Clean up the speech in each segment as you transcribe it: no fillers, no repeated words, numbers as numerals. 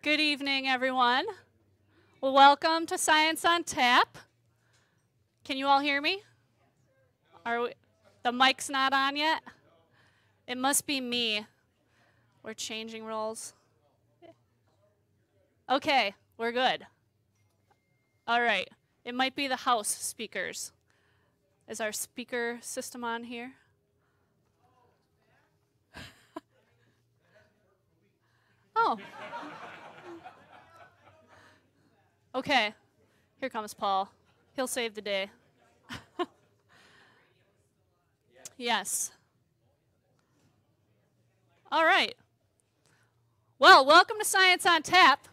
Good evening, everyone. Well, welcome to Science on Tap. Can you all hear me? The mic's not on yet? It must be me. We're changing roles. Okay, we're good. All right. It might be the house speakers. Is our speaker system on here? Oh. Okay. Here comes Paul. He'll save the day. Yes. All right. Well, welcome to Science on Tap.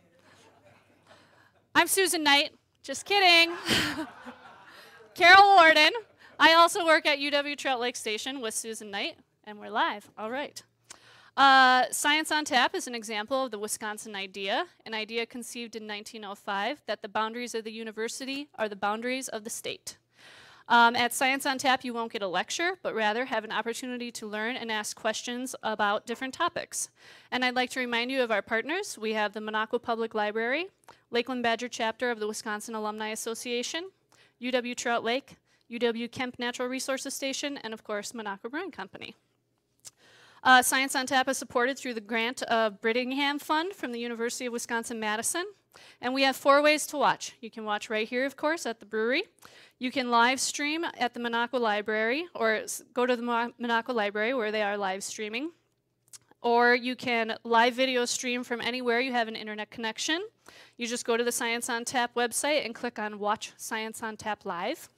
I'm Susan Knight. Just kidding. Carol Warden. I also work at UW Trout Lake Station with Susan Knight, and we're live. All right. Science on Tap is an example of the Wisconsin idea, an idea conceived in 1905 that the boundaries of the university are the boundaries of the state. At Science on Tap, you won't get a lecture, but rather have an opportunity to learn and ask questions about different topics. And I'd like to remind you of our partners. We have the Monaco Public Library, Lakeland Badger Chapter of the Wisconsin Alumni Association, UW Trout Lake, UW Kemp Natural Resources Station, and of course, Monaco Brewing Company. Science on Tap is supported through the grant of Brittingham Fund from the University of Wisconsin-Madison. And we have 4 ways to watch. You can watch right here, of course, at the brewery. You can live stream at the Monaco Library, or go to the Monaco Library where they are live streaming. Or you can live video stream from anywhere you have an internet connection. You just go to the Science on Tap website and click on Watch Science on Tap Live.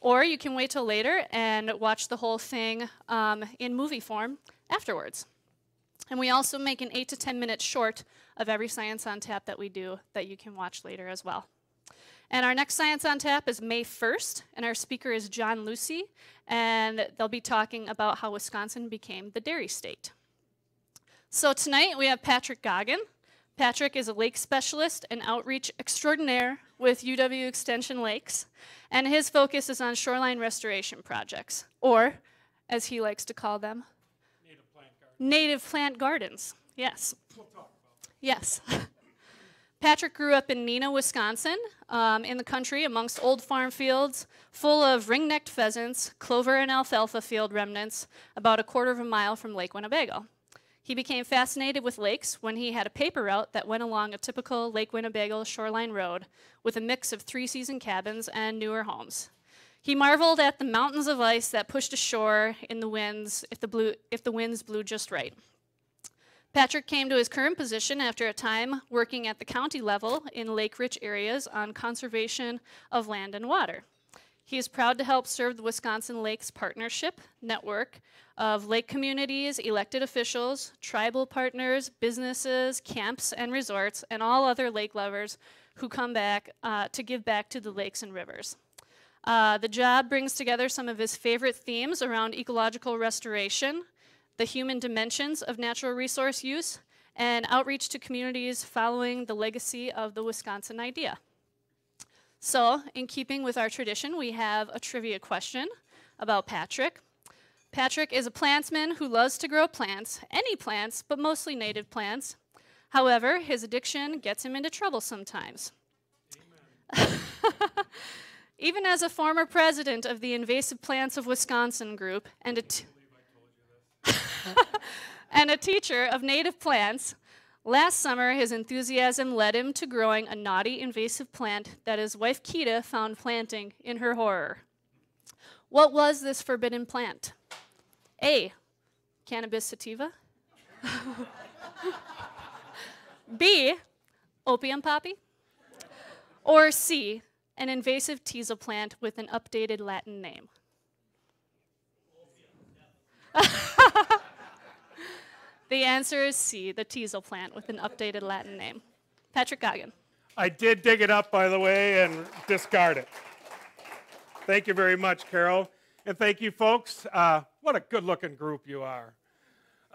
Or you can wait till later and watch the whole thing in movie form afterwards. And we also make an 8 to 10 minute short of every Science on Tap that we do that you can watch later as well. And our next Science on Tap is May 1st, and our speaker is John Lucy, and they'll be talking about how Wisconsin became the dairy state. So tonight we have Patrick Goggin. Patrick is a lake specialist and outreach extraordinaire with UW Extension Lakes, and his focus is on shoreline restoration projects, or, as he likes to call them, native plant gardens. Yes. We'll talk about that. Yes. Patrick grew up in Neenah, Wisconsin, in the country amongst old farm fields full of ring-necked pheasants, clover and alfalfa field remnants about a quarter of a mile from Lake Winnebago. He became fascinated with lakes when he had a paper route that went along a typical Lake Winnebago shoreline road with a mix of 3-season cabins and newer homes. He marveled at the mountains of ice that pushed ashore in the winds if the winds blew just right. Patrick came to his current position after a time working at the county level in lake-rich areas on conservation of land and water. He is proud to help serve the Wisconsin Lakes Partnership network of lake communities, elected officials, tribal partners, businesses, camps, and resorts, and all other lake lovers who come back to give back to the lakes and rivers. The job brings together some of his favorite themes around ecological restoration, the human dimensions of natural resource use, and outreach to communities following the legacy of the Wisconsin idea. So, in keeping with our tradition, we have a trivia question about Patrick. Patrick is a plantsman who loves to grow plants, any plants, but mostly native plants. However, his addiction gets him into trouble sometimes. Even as a former president of the Invasive Plants of Wisconsin group and a teacher of native plants, last summer his enthusiasm led him to growing a naughty invasive plant that his wife Keita found planting in her horror. What was this forbidden plant? A, cannabis sativa. B, opium poppy. Or C, an invasive teasel plant with an updated Latin name. The answer is C, the teasel plant with an updated Latin name. Patrick Goggin. I did dig it up, by the way, and discard it. Thank you very much, Carol. And thank you, folks. What a good-looking group you are.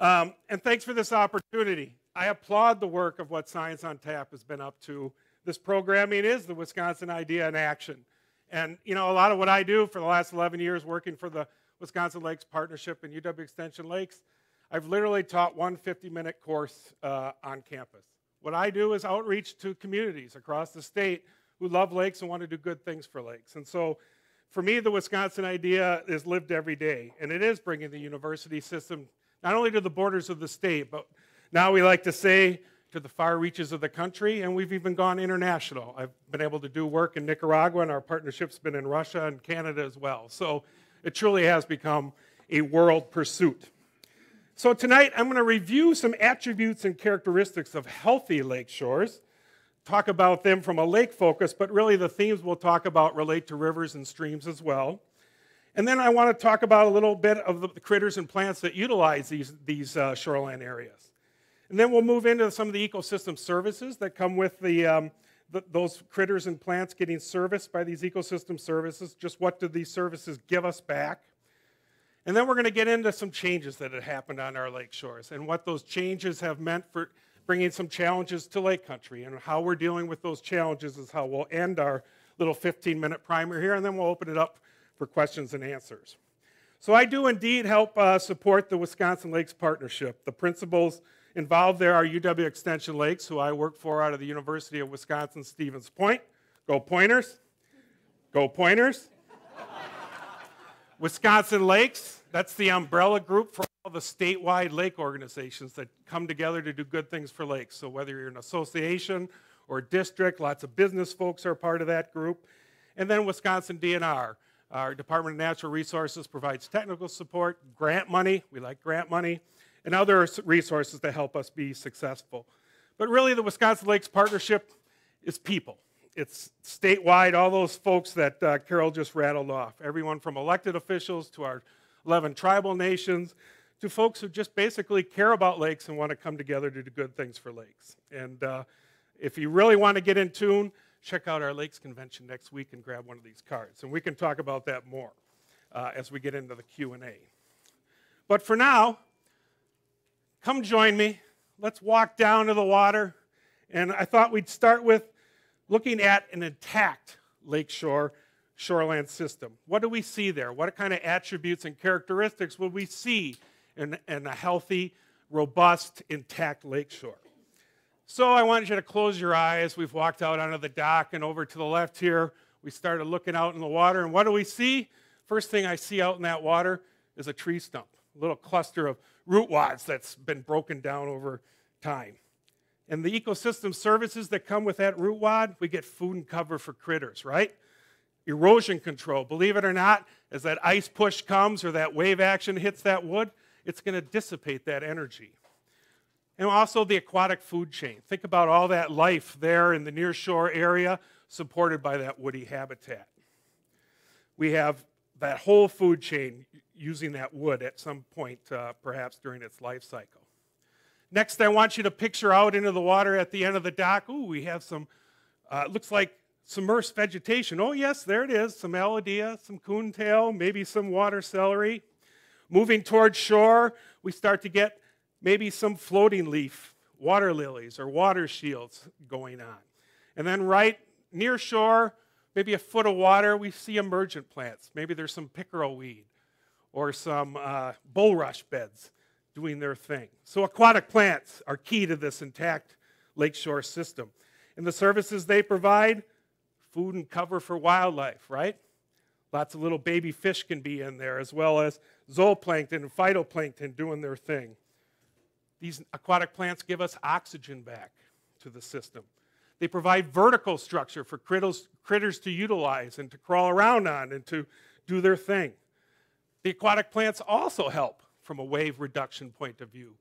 And thanks for this opportunity. I applaud the work of what Science on Tap has been up to. This programming is the Wisconsin idea in action. And, you know, a lot of what I do for the last 11 years working for the Wisconsin Lakes Partnership and UW Extension Lakes, I've literally taught one 50-minute course on campus. What I do is outreach to communities across the state who love lakes and want to do good things for lakes. And so for me, the Wisconsin idea is lived every day, and it is bringing the university system not only to the borders of the state, but now we like to say to the far reaches of the country, and we've even gone international. I've been able to do work in Nicaragua, and our partnership's been in Russia and Canada as well. So it truly has become a world pursuit. So tonight, I'm going to review some attributes and characteristics of healthy lake shores, talk about them from a lake focus, but really the themes we'll talk about relate to rivers and streams as well. And then I want to talk about a little bit of the critters and plants that utilize these shoreline areas. And then we'll move into some of the ecosystem services that come with those critters and plants getting serviced by these ecosystem services. Just what do these services give us back? And then we're going to get into some changes that have happened on our lake shores and what those changes have meant for bringing some challenges to lake country, and how we're dealing with those challenges is how we'll end our little 15-minute primer here, and then we'll open it up for questions and answers. So I do indeed help support the Wisconsin Lakes Partnership. The principals involved there are UW Extension Lakes, who I work for out of the University of Wisconsin-Stevens Point. Go Pointers. Go Pointers. Wisconsin Lakes, that's the umbrella group for all the statewide lake organizations that come together to do good things for lakes. So whether you're an association or a district, lots of business folks are part of that group. And then Wisconsin DNR, our Department of Natural Resources, provides technical support, grant money, we like grant money, and other resources to help us be successful. But really the Wisconsin Lakes Partnership is people. It's statewide, all those folks that Carol just rattled off. Everyone from elected officials to our 11 tribal nations to folks who just basically care about lakes and want to come together to do good things for lakes. And if you really want to get in tune, check out our Lakes Convention next week and grab one of these cards. And we can talk about that more as we get into the Q&A. But for now, come join me. Let's walk down to the water. And I thought we'd start with looking at an intact lakeshore shoreland system. What do we see there? What kind of attributes and characteristics will we see in a healthy, robust, intact lakeshore? So I want you to close your eyes. We've walked out onto the dock, and over to the left here, we started looking out in the water, and what do we see? First thing I see out in that water is a tree stump, a little cluster of root wads that's been broken down over time. And the ecosystem services that come with that root wad, we get food and cover for critters, right? Erosion control. Believe it or not, as that ice push comes or that wave action hits that wood, it's going to dissipate that energy. And also the aquatic food chain. Think about all that life there in the nearshore area supported by that woody habitat. We have that whole food chain using that wood at some point, perhaps during its life cycle. Next, I want you to picture out into the water at the end of the dock. Ooh, we have some, looks like submersed vegetation. Oh, yes, there it is. Some alidea, some coontail, maybe some water celery. Moving towards shore, we start to get maybe some floating leaf, water lilies or water shields going on. And then right near shore, maybe a foot of water, we see emergent plants. Maybe there's some pickerel weed or some bulrush beds doing their thing. So aquatic plants are key to this intact lakeshore system. And the services they provide, food and cover for wildlife, right? Lots of little baby fish can be in there, as well as zooplankton and phytoplankton doing their thing. These aquatic plants give us oxygen back to the system. They provide vertical structure for critters to utilize and to crawl around on and to do their thing. The aquatic plants also help from a wave reduction point of view.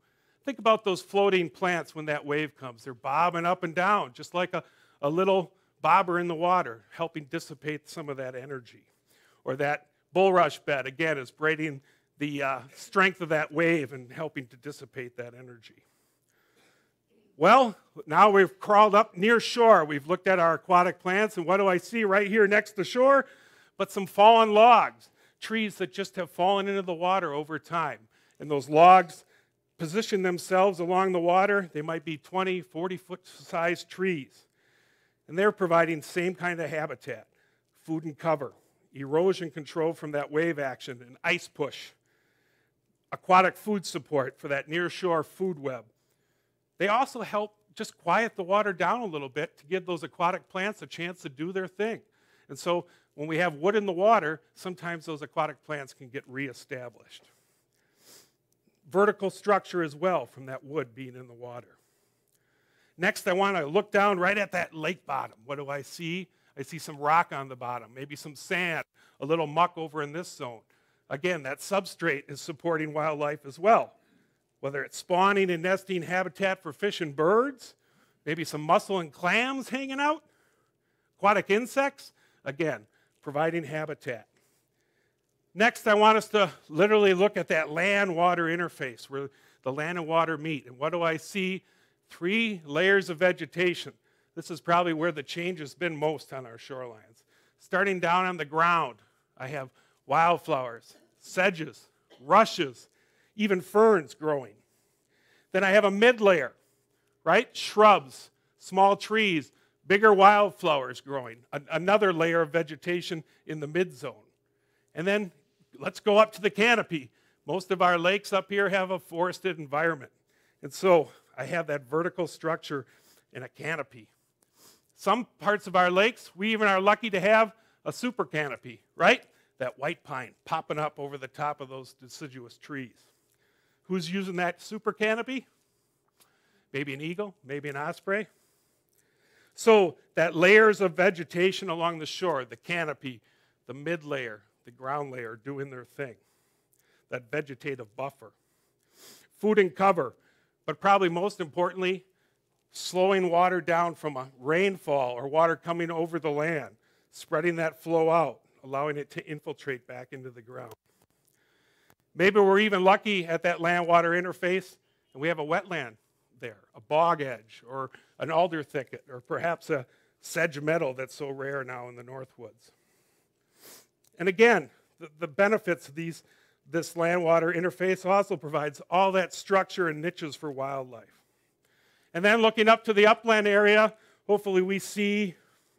Think about those floating plants when that wave comes. They're bobbing up and down, just like a little bobber in the water, helping dissipate some of that energy. Or that bulrush bed, again, is braiding the strength of that wave and helping to dissipate that energy. Well, now we've crawled up near shore. We've looked at our aquatic plants, and what do I see right here next to shore? But some fallen logs, trees that just have fallen into the water over time. And those logs position themselves along the water. They might be 20, 40-foot sized trees. And they're providing the same kind of habitat, food and cover, erosion control from that wave action, and ice push, aquatic food support for that nearshore food web. They also help just quiet the water down a little bit to give those aquatic plants a chance to do their thing. And so when we have wood in the water, sometimes those aquatic plants can get reestablished. Vertical structure as well from that wood being in the water. Next, I want to look down right at that lake bottom. What do I see? I see some rock on the bottom, maybe some sand, a little muck over in this zone. Again, that substrate is supporting wildlife as well. Whether it's spawning and nesting habitat for fish and birds, maybe some mussel and clams hanging out, aquatic insects, again, providing habitat. Next, I want us to literally look at that land-water interface where the land and water meet. And what do I see? 3 layers of vegetation. This is probably where the change has been most on our shorelines. Starting down on the ground, I have wildflowers, sedges, rushes, even ferns growing. Then I have a mid-layer, right? Shrubs, small trees, bigger wildflowers growing. Another layer of vegetation in the mid-zone. And then let's go up to the canopy. Most of our lakes up here have a forested environment. And so I have that vertical structure in a canopy. Some parts of our lakes, we even are lucky to have a super canopy, right? That white pine popping up over the top of those deciduous trees. Who's using that super canopy? Maybe an eagle, maybe an osprey. So that layers of vegetation along the shore, the canopy, the mid-layer, the ground layer doing their thing. That vegetative buffer. Food and cover, but probably most importantly, slowing water down from a rainfall or water coming over the land, spreading that flow out, allowing it to infiltrate back into the ground. Maybe we're even lucky at that land-water interface and we have a wetland there, a bog edge or an alder thicket or perhaps a sedge meadow that's so rare now in the Northwoods. And again, the benefits of this land-water interface also provides all that structure and niches for wildlife. And then looking up to the upland area, hopefully we see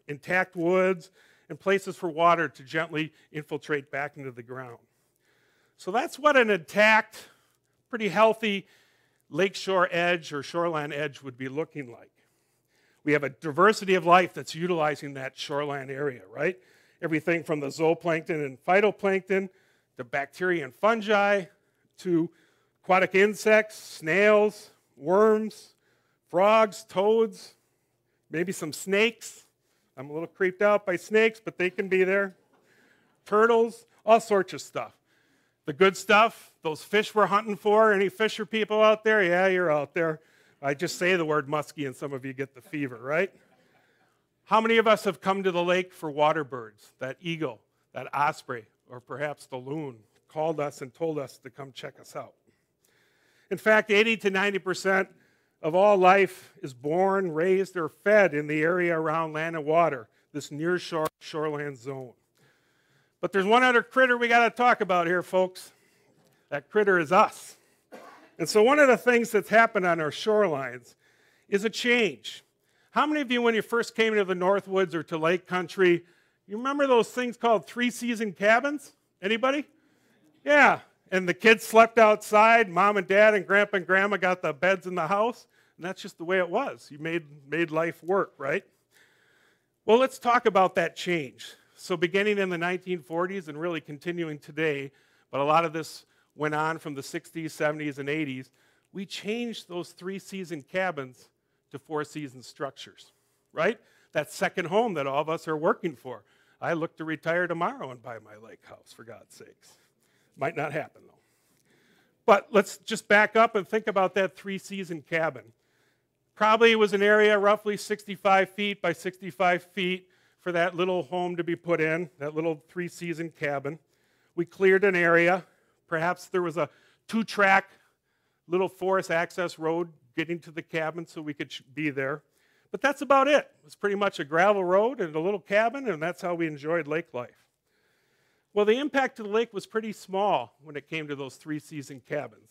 intact woods and places for water to gently infiltrate back into the ground. So that's what an intact, pretty healthy lakeshore edge or shoreline edge would be looking like. We have a diversity of life that's utilizing that shoreline area, right? Everything from the zooplankton and phytoplankton to bacteria and fungi to aquatic insects, snails, worms, frogs, toads, maybe some snakes. I'm a little creeped out by snakes, but they can be there. Turtles, all sorts of stuff. The good stuff, those fish we're hunting for, any fisher people out there? Yeah, you're out there. I just say the word muskie and some of you get the fever, right? How many of us have come to the lake for water birds, that eagle, that osprey, or perhaps the loon, called us and told us to come check us out? In fact, 80 to 90% of all life is born, raised, or fed in the area around land and water, this near-shore shoreland zone. But there's one other critter we got to talk about here, folks. That critter is us. And so one of the things that's happened on our shorelines is a change. How many of you, when you first came to the Northwoods or to Lake Country, you remember those things called three-season cabins? Anybody? Yeah. And the kids slept outside. Mom and Dad and Grandpa and Grandma got the beds in the house. And that's just the way it was. You made life work, right? Well, let's talk about that change. So beginning in the 1940s and really continuing today, but a lot of this went on from the 60s, 70s, and 80s, we changed those three-season cabins to four-season structures, right? That second home that all of us are working for. I look to retire tomorrow and buy my lake house, for God's sakes. Might not happen, though. But let's just back up and think about that three-season cabin. Probably it was an area roughly 65 feet by 65 feet for that little home to be put in, that little three-season cabin. We cleared an area. Perhaps there was a 2-track little forest access road getting to the cabin so we could be there. But that's about it. It was pretty much a gravel road and a little cabin, and that's how we enjoyed lake life. Well, the impact to the lake was pretty small when it came to those three-season cabins.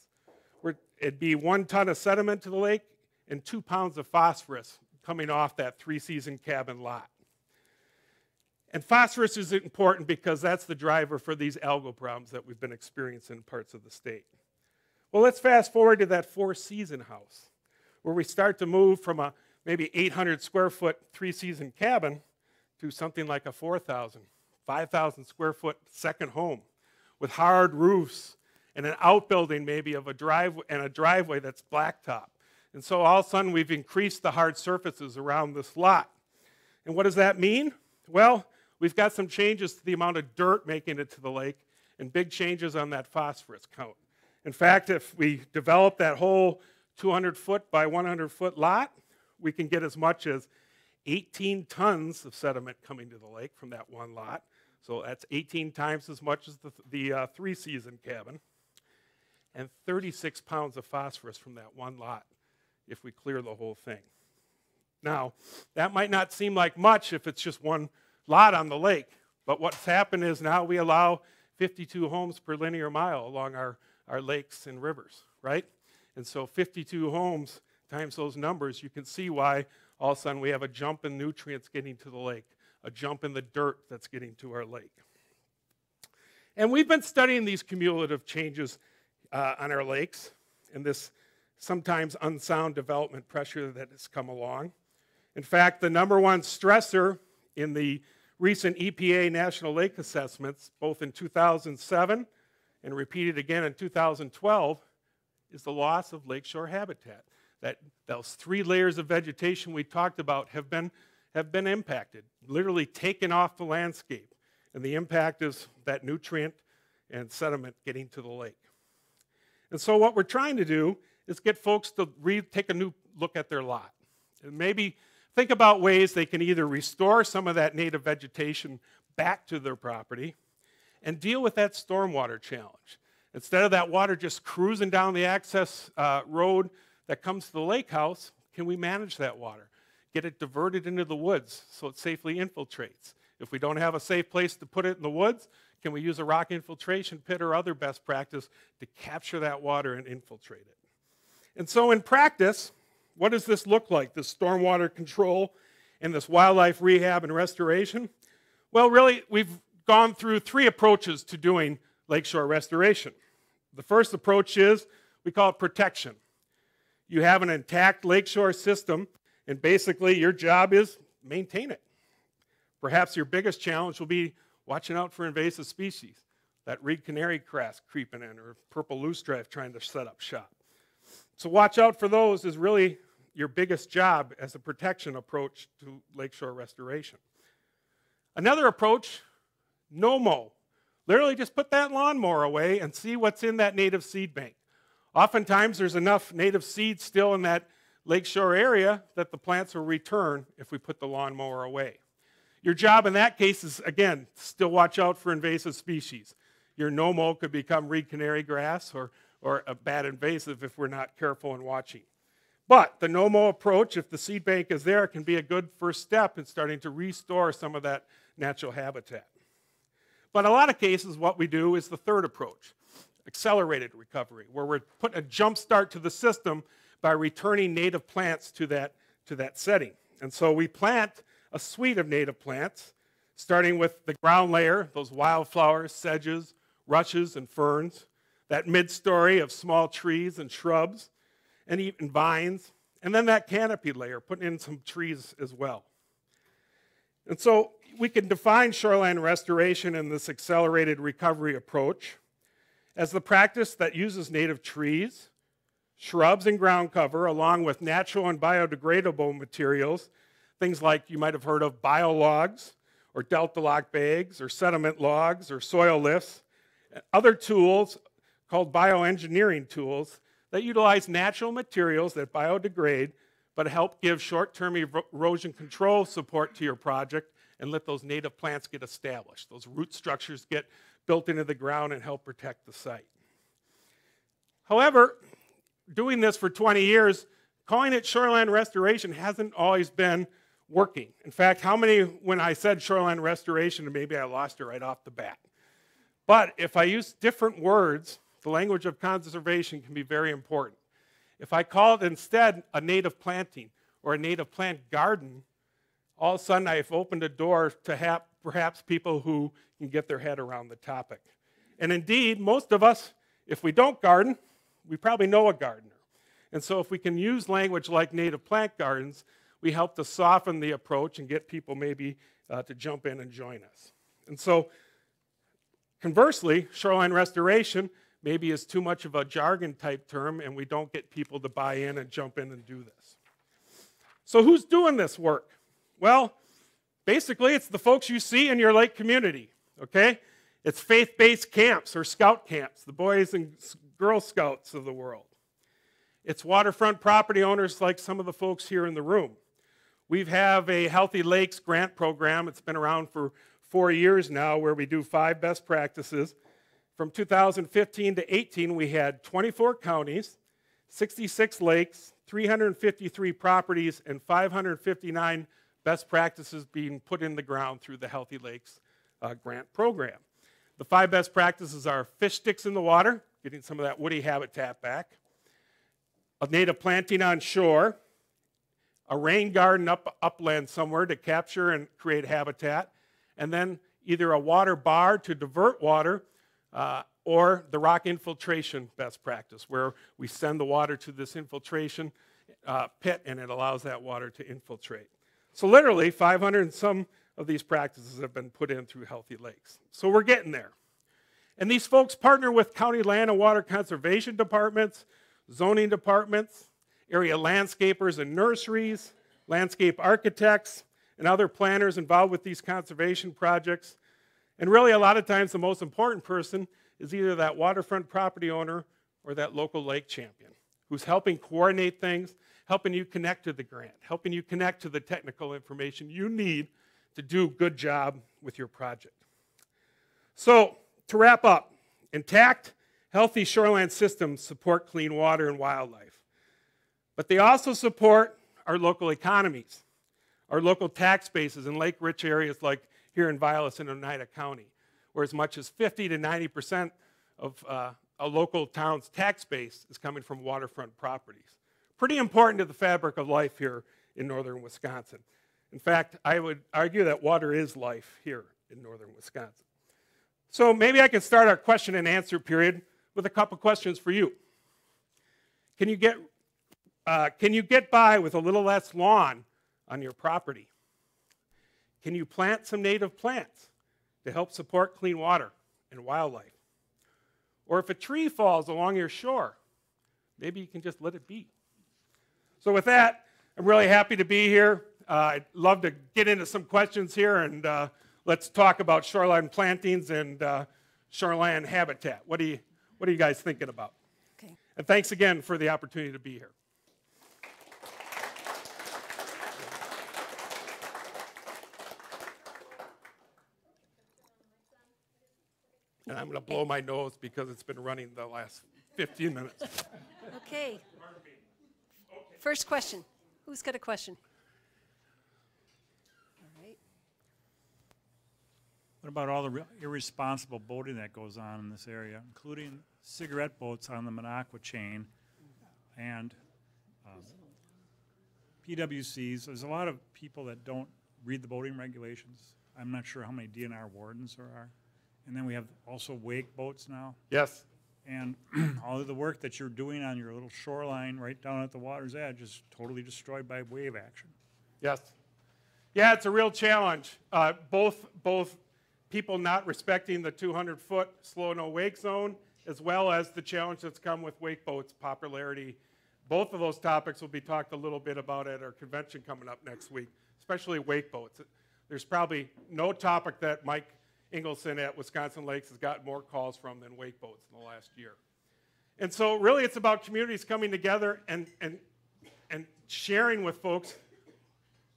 It'd be 1 ton of sediment to the lake and 2 pounds of phosphorus coming off that three-season cabin lot. And phosphorus is important because that's the driver for these algal problems that we've been experiencing in parts of the state. Well, let's fast forward to that 4-season house. where we start to move from a maybe 800 square foot three-season cabin to something like a 4,000, 5,000 square foot second home with hard roofs and an outbuilding maybe of a driveway that's blacktop. And so all of a sudden we've increased the hard surfaces around this lot. And what does that mean? Well, we've got some changes to the amount of dirt making it to the lake and big changes on that phosphorus count. In fact, if we develop that whole 200-foot by 100-foot lot, we can get as much as 18 tons of sediment coming to the lake from that one lot. So that's 18 times as much as the three-season cabin, and 36 pounds of phosphorus from that one lot if we clear the whole thing. Now, that might not seem like much if it's just one lot on the lake, but what's happened is now we allow 52 homes per linear mile along our lakes and rivers, right? And so 52 homes times those numbers, you can see why all of a sudden we have a jump in nutrients getting to the lake, a jump in the dirt that's getting to our lake. And we've been studying these cumulative changes on our lakes and this sometimes unsound development pressure that has come along. In fact, the number one stressor in the recent EPA National Lake Assessments, both in 2007 and repeated again in 2012, is the loss of lakeshore habitat. Those 3 layers of vegetation we talked about have been impacted, literally taken off the landscape. And the impact is that nutrient and sediment getting to the lake. And so what we're trying to do is get folks to take a new look at their lot. And maybe think about ways they can either restore some of that native vegetation back to their property and deal with that stormwater challenge. Instead of that water just cruising down the access road that comes to the lake house, can we manage that water? Get it diverted into the woods so it safely infiltrates. If we don't have a safe place to put it in the woods, can we use a rock infiltration pit or other best practice to capture that water and infiltrate it? And so in practice, what does this look like, this stormwater control and this wildlife rehab and restoration? Well, really, we've gone through 3 approaches to doing lakeshore restoration. The first approach is, we call it protection. You have an intact lakeshore system, and basically your job is maintain it. Perhaps your biggest challenge will be watching out for invasive species, that reed canary cress creeping in, or purple loosestrife trying to set up shop. So watch out for those is really your biggest job as a protection approach to lakeshore restoration. Another approach, no mow. Literally just put that lawnmower away and see what's in that native seed bank. Oftentimes there's enough native seed still in that lakeshore area that the plants will return if we put the lawnmower away. Your job in that case is, again, still watch out for invasive species. Your no-mow could become reed canary grass or a bad invasive if we're not careful and watching. But the no-mow approach, if the seed bank is there, can be a good first step in starting to restore some of that natural habitat. But in a lot of cases, what we do is the third approach, accelerated recovery, where we're putting a jump start to the system by returning native plants to that setting. And so we plant a suite of native plants, starting with the ground layer, those wildflowers, sedges, rushes, and ferns, that mid-story of small trees and shrubs, and even vines, and then that canopy layer, putting in some trees as well. And so we can define shoreline restoration in this accelerated recovery approach as the practice that uses native trees, shrubs, and ground cover, along with natural and biodegradable materials, things like you might have heard of biologs, or delta lock bags, or sediment logs, or soil lifts, and other tools called bioengineering tools that utilize natural materials that biodegrade but help give short-term erosion control support to your project and let those native plants get established. Those root structures get built into the ground and help protect the site. However, doing this for 20 years, calling it shoreline restoration hasn't always been working. In fact, how many, when I said shoreline restoration, maybe I lost it right off the bat. But if I use different words, the language of conservation can be very important. If I call it instead a native planting or a native plant garden, all of a sudden I've opened a door to perhaps people who can get their head around the topic. And indeed, most of us, if we don't garden, we probably know a gardener. And so if we can use language like native plant gardens, we help to soften the approach and get people maybe to jump in and join us. And so conversely, shoreline restoration maybe is too much of a jargon type term, and we don't get people to buy in and jump in and do this. So who's doing this work? Well, basically it's the folks you see in your lake community, okay? It's faith-based camps or scout camps, the Boys and Girl Scouts of the world. It's waterfront property owners like some of the folks here in the room. We have a Healthy Lakes grant program. It's been around for 4 years now, where we do 5 best practices. From 2015 to 18, we had 24 counties, 66 lakes, 353 properties, and 559 best practices being put in the ground through the Healthy Lakes grant program. The 5 best practices are fish sticks in the water, getting some of that woody habitat back, a native planting on shore, a rain garden upland somewhere to capture and create habitat, and then either a water bar to divert water or the rock infiltration best practice, where we send the water to this infiltration pit and it allows that water to infiltrate. So literally 500 and some of these practices have been put in through Healthy Lakes. So we're getting there. And these folks partner with county land and water conservation departments, zoning departments, area landscapers and nurseries, landscape architects, and other planners involved with these conservation projects. And really, a lot of times, the most important person is either that waterfront property owner or that local lake champion who's helping coordinate things, helping you connect to the grant, helping you connect to the technical information you need to do a good job with your project. So, to wrap up, intact, healthy shoreline systems support clean water and wildlife. But they also support our local economies, our local tax bases in lake-rich areas like here in Vilas and Oneida County, where as much as 50 to 90% of a local town's tax base is coming from waterfront properties. Pretty important to the fabric of life here in northern Wisconsin. In fact, I would argue that water is life here in northern Wisconsin. So maybe I can start our question and answer period with a couple questions for you. Can you get by with a little less lawn on your property? Can you plant some native plants to help support clean water and wildlife? Or if a tree falls along your shore, maybe you can just let it be. So with that, I'm really happy to be here. I'd love to get into some questions here, and let's talk about shoreline plantings and shoreline habitat. What are you guys thinking about? Okay. And thanks again for the opportunity to be here. And I'm going to blow my nose because it's been running the last 15 minutes. Okay. First question. Who's got a question? All right. What about all the irresponsible boating that goes on in this area, including cigarette boats on the Minocqua chain and PWCs? There's a lot of people that don't read the boating regulations. I'm not sure how many DNR wardens there are. And then we have also wake boats now. Yes. And all of the work that you're doing on your little shoreline right down at the water's edge is totally destroyed by wave action. Yes. Yeah, it's a real challenge. Both people not respecting the 200-foot slow no wake zone, as well as the challenge that's come with wake boats popularity. Both of those topics will be talked a little bit about at our convention coming up next week, especially wake boats. There's probably no topic that Mike Ingleson at Wisconsin Lakes has gotten more calls from than wake boats in the last year. And so really it's about communities coming together and sharing with folks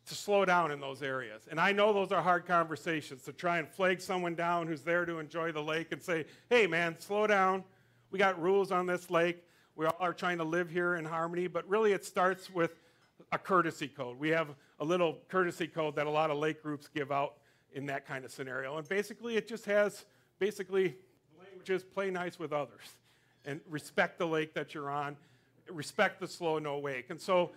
to slow down in those areas. And I know those are hard conversations, to try and flag someone down who's there to enjoy the lake and say, hey man, slow down. We got rules on this lake. We all are trying to live here in harmony, but really it starts with a courtesy code. We have a little courtesy code that a lot of lake groups give out in that kind of scenario. And basically it just has, the language is play nice with others and respect the lake that you're on, respect the slow no wake. And so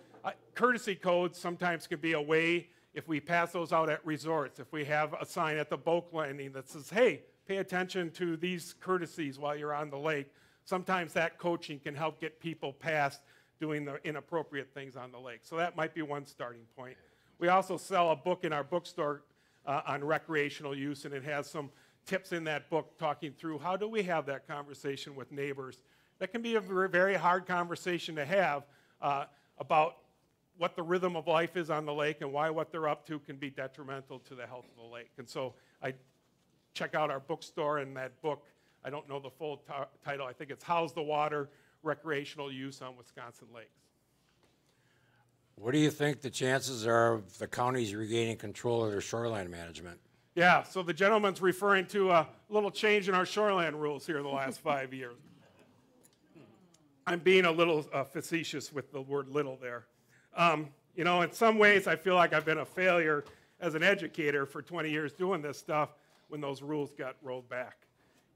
courtesy codes sometimes can be a way, if we pass those out at resorts, if we have a sign at the boat landing that says, hey, pay attention to these courtesies while you're on the lake, sometimes that coaching can help get people past doing the inappropriate things on the lake. So that might be one starting point. We also sell a book in our bookstore on recreational use, and it has some tips in that book talking through how do we have that conversation with neighbors. That can be a very hard conversation to have about what the rhythm of life is on the lake and why what they're up to can be detrimental to the health of the lake. And so I check out our bookstore, and that book, I don't know the full title, I think it's How's the Water? Recreational Use on Wisconsin Lakes. What do you think the chances are of the counties regaining control of their shoreline management? Yeah, so the gentleman's referring to a little change in our shoreline rules here in the last 5 years. I'm being a little facetious with the word little there. You know, in some ways, I feel like I've been a failure as an educator for 20 years doing this stuff when those rules got rolled back.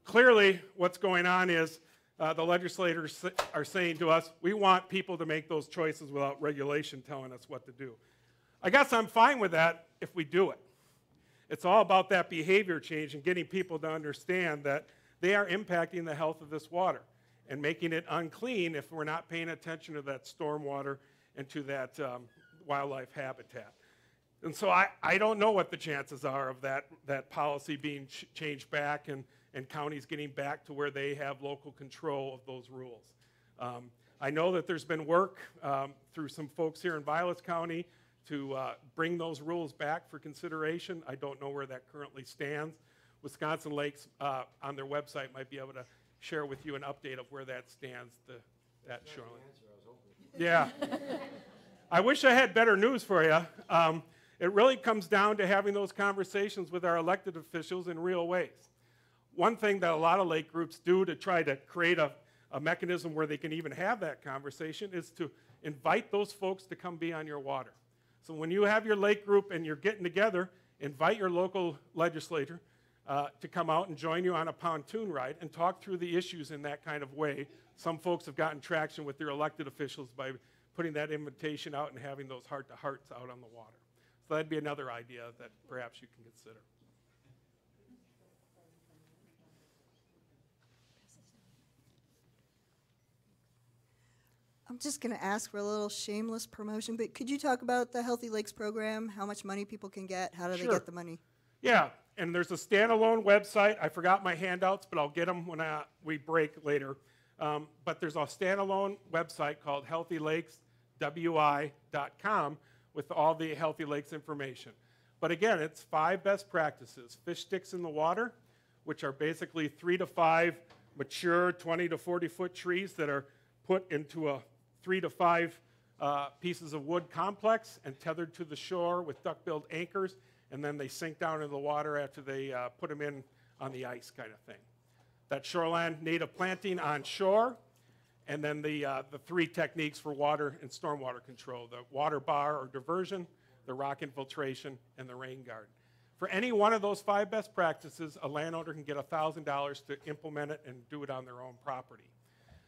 Clearly, what's going on is the legislators are saying to us, we want people to make those choices without regulation telling us what to do. I guess I'm fine with that if we do it. It's all about that behavior change and getting people to understand that they are impacting the health of this water and making it unclean if we're not paying attention to that stormwater and to that wildlife habitat. And so I don't know what the chances are of that policy being changed back and counties getting back to where they have local control of those rules. I know that there's been work through some folks here in Vilas County to bring those rules back for consideration. I don't know where that currently stands. Wisconsin Lakes on their website might be able to share with you an update of where that stands, that shoreline. Yeah. I wish I had better news for you. It really comes down to having those conversations with our elected officials in real ways. One thing that a lot of lake groups do to try to create a mechanism where they can even have that conversation is to invite those folks to come be on your water. So when you have your lake group and you're getting together, invite your local legislator to come out and join you on a pontoon ride and talk through the issues in that kind of way. Some folks have gotten traction with their elected officials by putting that invitation out and having those heart-to-hearts out on the water. So that'd be another idea that perhaps you can consider. I'm just going to ask for a little shameless promotion, but could you talk about the Healthy Lakes program, how much money people can get, how do they get the money? Yeah, and there's a standalone website. I forgot my handouts, but I'll get them when we break later. But there's a standalone website called healthylakeswi.com with all the Healthy Lakes information. But again, it's 5 best practices. Fish sticks in the water, which are basically 3 to 5 mature 20 to 40-foot trees that are put into a 3 to 5 pieces of wood complex and tethered to the shore with duck-billed anchors, and then they sink down into the water after they put them in on the ice kind of thing. That shoreline native planting on shore, and then the 3 techniques for water and stormwater control, the water bar or diversion, the rock infiltration, and the rain garden. For any one of those 5 best practices, a landowner can get $1,000 to implement it and do it on their own property.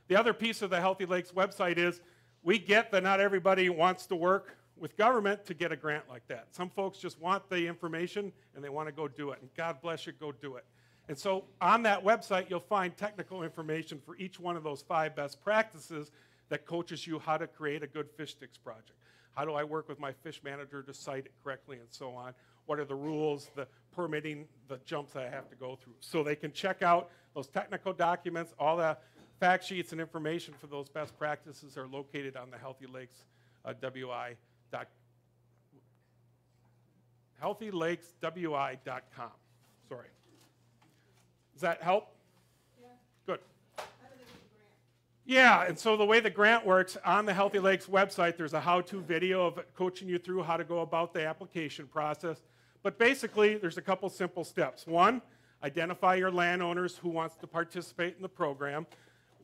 The other piece of the Healthy Lakes website is we get that not everybody wants to work with government to get a grant like that. Some folks just want the information and they want to go do it, and God bless you, go do it. And so on that website, you'll find technical information for each one of those 5 best practices that coaches you how to create a good fish sticks project. How do I work with my fish manager to site it correctly and so on? What are the rules, the permitting, the jumps I have to go through? So they can check out those technical documents. All the fact sheets and information for those best practices are located on the healthylakeswi.com. Sorry. Does that help? Yeah. Good. Yeah, and so the way the grant works, on the Healthy Lakes website, there's a how-to video of coaching you through how to go about the application process. But basically, there's a couple simple steps. 1, identify your landowners who wants to participate in the program.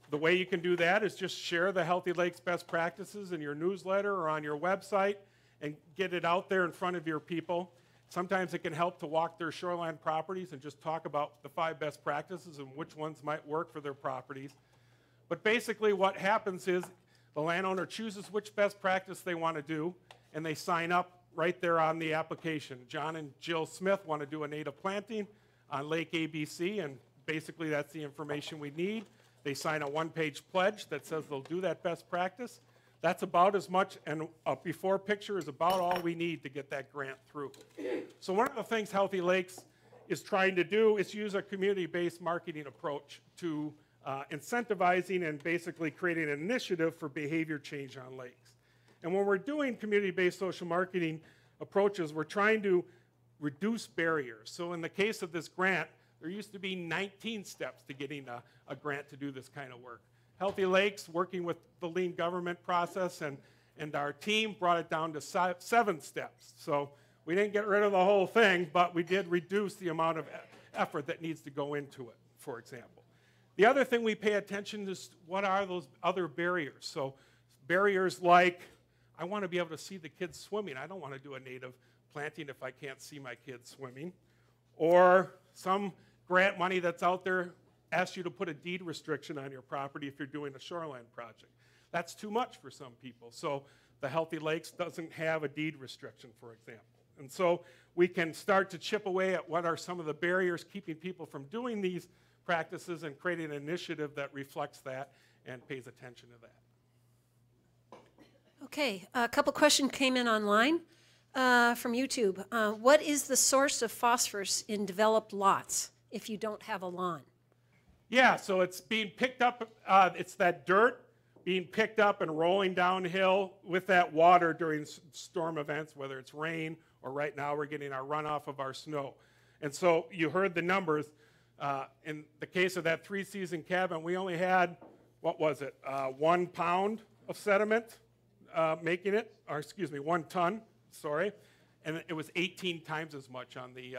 The way you can do that is just share the Healthy Lakes best practices in your newsletter or on your website and get it out there in front of your people. Sometimes it can help to walk their shoreline properties and just talk about the 5 best practices and which ones might work for their properties. But basically what happens is the landowner chooses which best practice they want to do, and they sign up right there on the application. John and Jill Smith want to do a native planting on Lake ABC, and basically that's the information we need. They sign a 1-page pledge that says they'll do that best practice. That's about as much, and a before picture is about all we need to get that grant through. So one of the things Healthy Lakes is trying to do is use a community-based marketing approach to incentivizing and basically creating an initiative for behavior change on lakes. And when we're doing community-based social marketing approaches, we're trying to reduce barriers. So in the case of this grant, there used to be 19 steps to getting a grant to do this kind of work. Healthy Lakes, working with the lean government process and our team, brought it down to 7 steps. So we didn't get rid of the whole thing, but we did reduce the amount of effort that needs to go into it, for example. The other thing we pay attention to is what are those other barriers. So barriers like, I want to be able to see the kids swimming. I don't want to do a native planting if I can't see my kids swimming. Or some grant money that's out there asks you to put a deed restriction on your property if you're doing a shoreline project. That's too much for some people. So the Healthy Lakes doesn't have a deed restriction, for example. And so we can start to chip away at what are some of the barriers keeping people from doing these practices and creating an initiative that reflects that and pays attention to that. Okay, a couple questions came in online from YouTube. What is the source of phosphorus in developed lots if you don't have a lawn? Yeah, so it's being picked up, it's that dirt being picked up and rolling downhill with that water during storm events, whether it's rain or right now we're getting our runoff of our snow. And so you heard the numbers. In the case of that 3-season cabin, we only had, what was it, 1 pound of sediment making it, or excuse me, 1 ton, sorry. And it was 18 times as much on the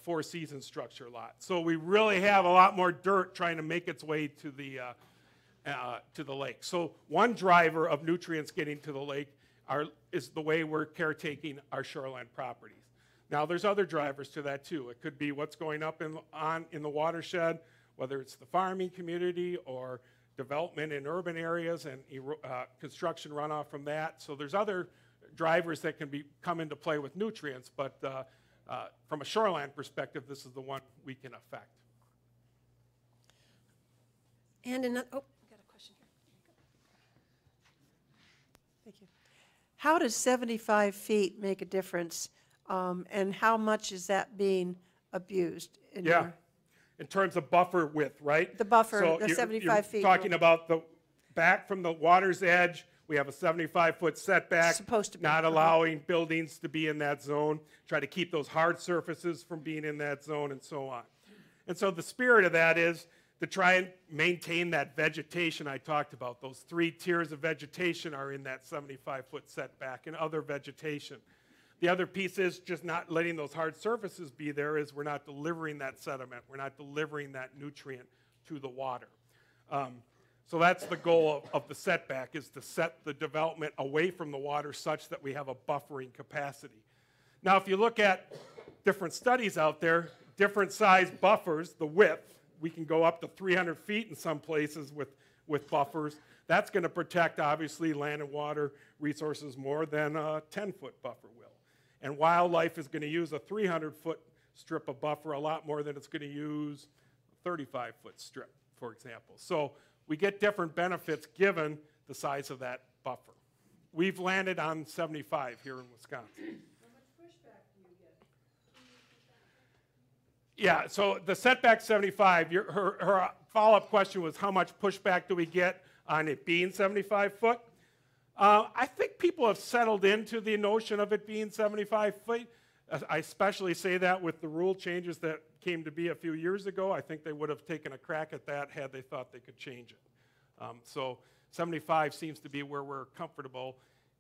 4-season structure lot. So we really have a lot more dirt trying to make its way to the lake. So one driver of nutrients getting to the lake is the way we're caretaking our shoreline properties. Now there's other drivers to that too. It could be what's going up in the watershed, whether it's the farming community or development in urban areas and construction runoff from that. So there's other drivers that can come into play with nutrients, but from a shoreline perspective, this is the one we can affect. And another, oh, I got a question here. Thank you. How does 75 feet make a difference, and how much is that being abused? In terms of buffer width, right? The buffer, so the 75 feet. Talking about the back from the water's edge, we have a 75-foot setback, supposed to be. Not allowing buildings to be in that zone, try to keep those hard surfaces from being in that zone and so on. And so the spirit of that is to try and maintain that vegetation I talked about. Those 3 tiers of vegetation are in that 75-foot setback and other vegetation. The other piece is just not letting those hard surfaces be there is we're not delivering that sediment. We're not delivering that nutrient to the water. So that's the goal of the setback, is to set the development away from the water such that we have a buffering capacity. Now, if you look at different studies out there, different size buffers, the width, we can go up to 300 feet in some places with buffers. That's going to protect, obviously, land and water resources more than a 10-foot buffer will. And wildlife is going to use a 300-foot strip of buffer a lot more than it's going to use a 35-foot strip, for example. So we get different benefits given the size of that buffer. We've landed on 75 here in Wisconsin. How much pushback do you get? Yeah, so the setback 75, her follow-up question was how much pushback do we get on it being 75 foot? I think people have settled into the notion of it being 75 feet. I especially say that with the rule changes that came to be a few years ago. I think they would have taken a crack at that had they thought they could change it. So 75 seems to be where we're comfortable.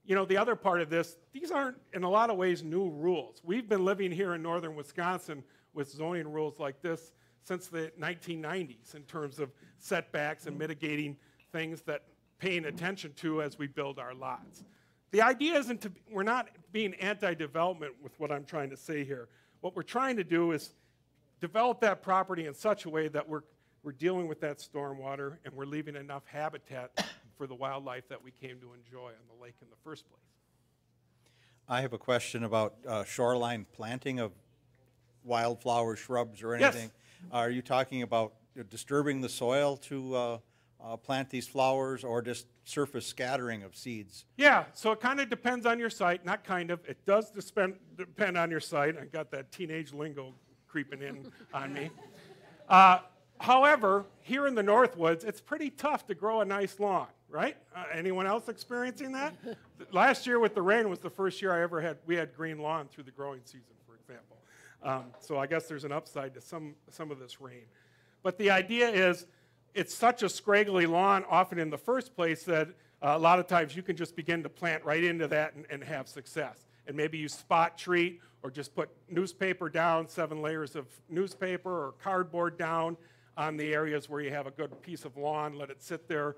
You know, the other part of this, these aren't in a lot of ways new rules. We've been living here in northern Wisconsin with zoning rules like this since the 1990s in terms of setbacks and mitigating things that paying attention to as we build our lots. The idea isn't to, we're not being anti-development with what I'm trying to say here. What we're trying to do is develop that property in such a way that we're dealing with that stormwater and we're leaving enough habitat for the wildlife that we came to enjoy on the lake in the first place. I have a question about shoreline planting of wildflower shrubs or anything. Yes. Are you talking about disturbing the soil to plant these flowers or just surface scattering of seeds? Yeah, so it kind of depends on your site, not kind of. It does depend on your site. I got that teenage lingo creeping in on me. However, here in the Northwoods, it's pretty tough to grow a nice lawn, right? Anyone else experiencing that? Last year with the rain was the first year we had green lawn through the growing season, for example. So I guess there's an upside to some of this rain. But the idea is it's such a scraggly lawn often in the first place that a lot of times you can just begin to plant right into that and have success. And maybe you spot treat or just put newspaper down, 7 layers of newspaper or cardboard down on the areas where you have a good piece of lawn, let it sit there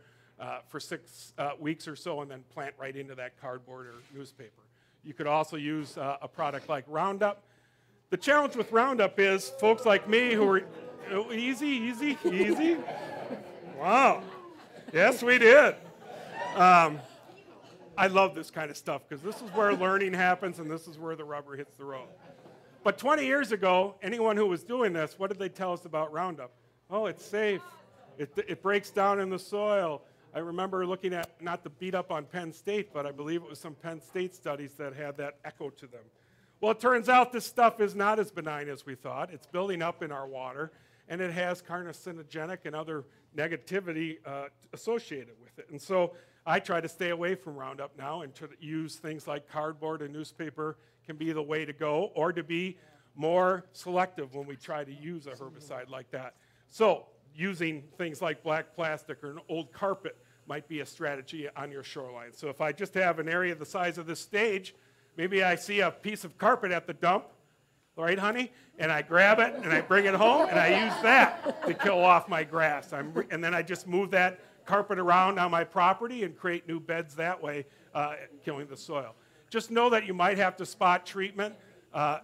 for 6 weeks or so, and then plant right into that cardboard or newspaper. You could also use a product like Roundup. The challenge with Roundup is folks like me who are, easy. Wow. Yes, we did. I love this kind of stuff because this is where learning happens and this is where the rubber hits the road. But 20 years ago, anyone who was doing this, what did they tell us about Roundup? Oh, it's safe. It breaks down in the soil. I remember looking at, not to beat up on Penn State, but I believe it was some Penn State studies that had that echo to them. Well, it turns out this stuff is not as benign as we thought. It's building up in our water, and it has carcinogenic and other negativity associated with it. And so I try to stay away from Roundup now and to use things like cardboard and newspaper can be the way to go, or to be more selective when we try to use a herbicide like that. So using things like black plastic or an old carpet might be a strategy on your shoreline. So if I just have an area the size of this stage, maybe I see a piece of carpet at the dump, right, honey? And I grab it and I bring it home and I use that to kill off my grass. And then I just move that carpet around on my property and create new beds that way, killing the soil. Just know that you might have to spot treatment.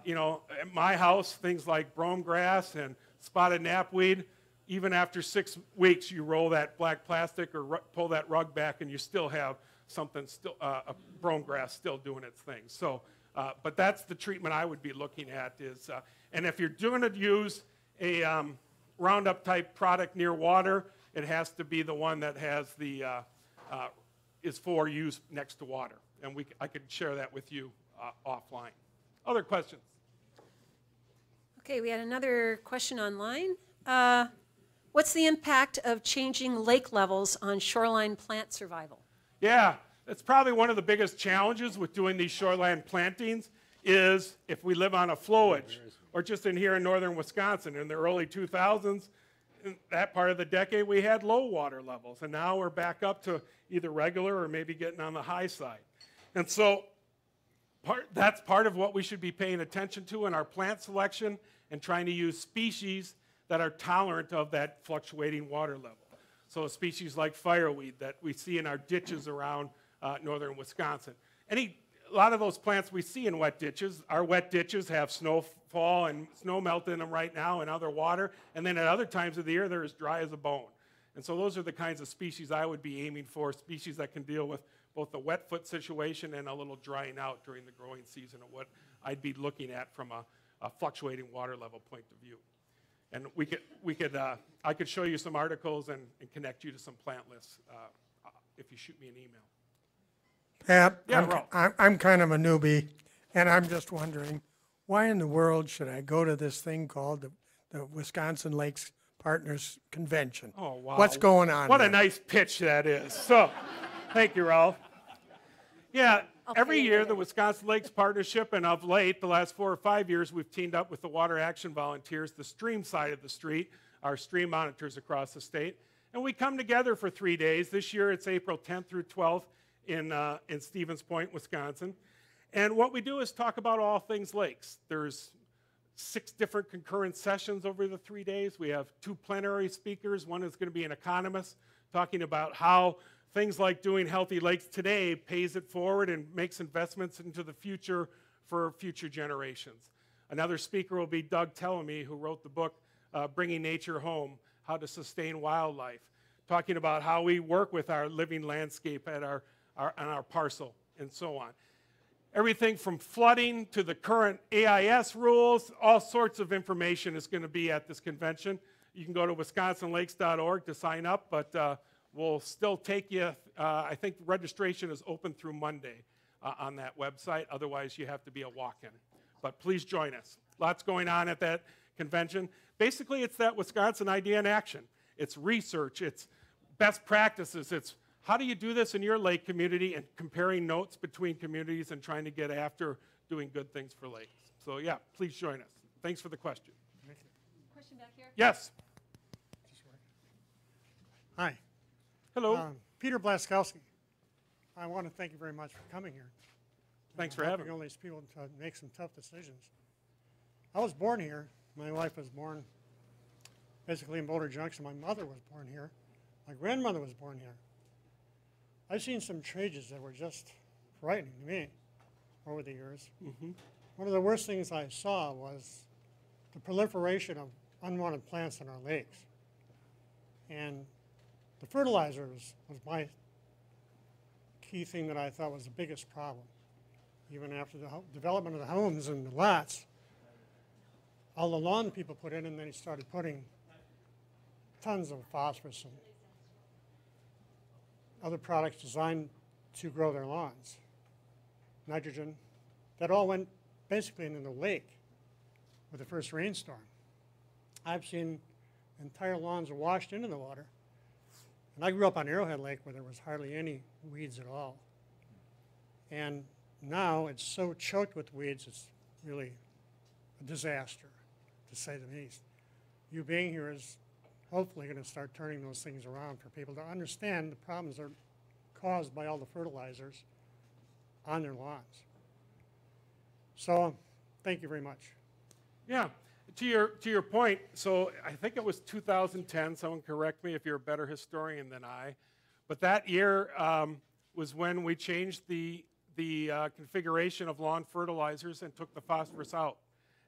You know, at my house, things like brome grass and spotted knapweed, even after 6 weeks, you roll that black plastic or pull that rug back and you still have something, a brome grass still doing its thing. So, but that's the treatment I would be looking at is, and if you're going to use a Roundup type product near water, it has to be the one that has the, is for use next to water. And I could share that with you offline. Other questions? Okay, we had another question online. What's the impact of changing lake levels on shoreline plant survival? Yeah, that's probably one of the biggest challenges with doing these shoreline plantings is if we live on a flowage, or just in here in northern Wisconsin. In the early 2000s, in that part of the decade, we had low water levels, and now we're back up to either regular or maybe getting on the high side. And so that's part of what we should be paying attention to in our plant selection and trying to use species that are tolerant of that fluctuating water level. So species like fireweed that we see in our ditches around northern Wisconsin. A lot of those plants we see in wet ditches, our wet ditches have snowfall and snow melt in them right now and other water, and then at other times of the year they're as dry as a bone. And so those are the kinds of species I would be aiming for, species that can deal with both the wet foot situation and a little drying out during the growing season of what I'd be looking at from a fluctuating water level point of view. And I could show you some articles and connect you to some plant lists if you shoot me an email. Pat, Yeah, I'm kind of a newbie, and I'm just wondering, why in the world should I go to this thing called the Wisconsin Lakes Partners Convention? Oh, wow. What's going on What there? a nice pitch that is. So, thank you, Ralph. Yeah, every year the Wisconsin Lakes Partnership, and of late, the last 4 or 5 years, we've teamed up with the Water Action Volunteers, the stream side of the street, our stream monitors across the state. And we come together for 3 days. This year it's April 10th through 12th in Stevens Point, Wisconsin. And what we do is talk about all things lakes. There's 6 different concurrent sessions over the 3 days. We have 2 plenary speakers. One is going to be an economist talking about how things like doing healthy lakes today pays it forward and makes investments into the future for future generations. Another speaker will be Doug Tellamy, who wrote the book, Bringing Nature Home, How to Sustain Wildlife, talking about how we work with our living landscape at on our parcel and so on. Everything from flooding to the current AIS rules, all sorts of information is going to be at this convention. You can go to wisconsinlakes.org to sign up, but We'll still take you, I think registration is open through Monday on that website. Otherwise, you have to be a walk-in. But please join us. Lots going on at that convention. Basically, it's that Wisconsin idea in action. It's research, it's best practices, it's how do you do this in your lake community and comparing notes between communities and trying to get after doing good things for lakes. So yeah, please join us. Thanks for the question. Question back here? Yes. Hi. Hello. Peter Blaskowski. I want to thank you very much for coming here. Thanks for having me. All these people to make some tough decisions. I was born here. My wife was born basically in Boulder Junction. My mother was born here. My grandmother was born here. I've seen some changes that were just frightening to me over the years. One of the worst things I saw was the proliferation of unwanted plants in our lakes. And the fertilizers was my key thing that I thought was the biggest problem. Even after the development of the homes and the lots, all the lawn people put in, and then he started putting tons of phosphorus and other products designed to grow their lawns. Nitrogen, that all went basically into the lake with the first rainstorm. I've seen entire lawns washed into the water. And I grew up on Arrowhead Lake where there was hardly any weeds at all. And now it's so choked with weeds, it's really a disaster, to say the least. You being here is hopefully going to start turning those things around for people to understand the problems are caused by all the fertilizers on their lawns. So, thank you very much. Yeah, to your point, so I think it was 2010, someone correct me if you're a better historian than I, but that year was when we changed the configuration of lawn fertilizers and took the phosphorus out.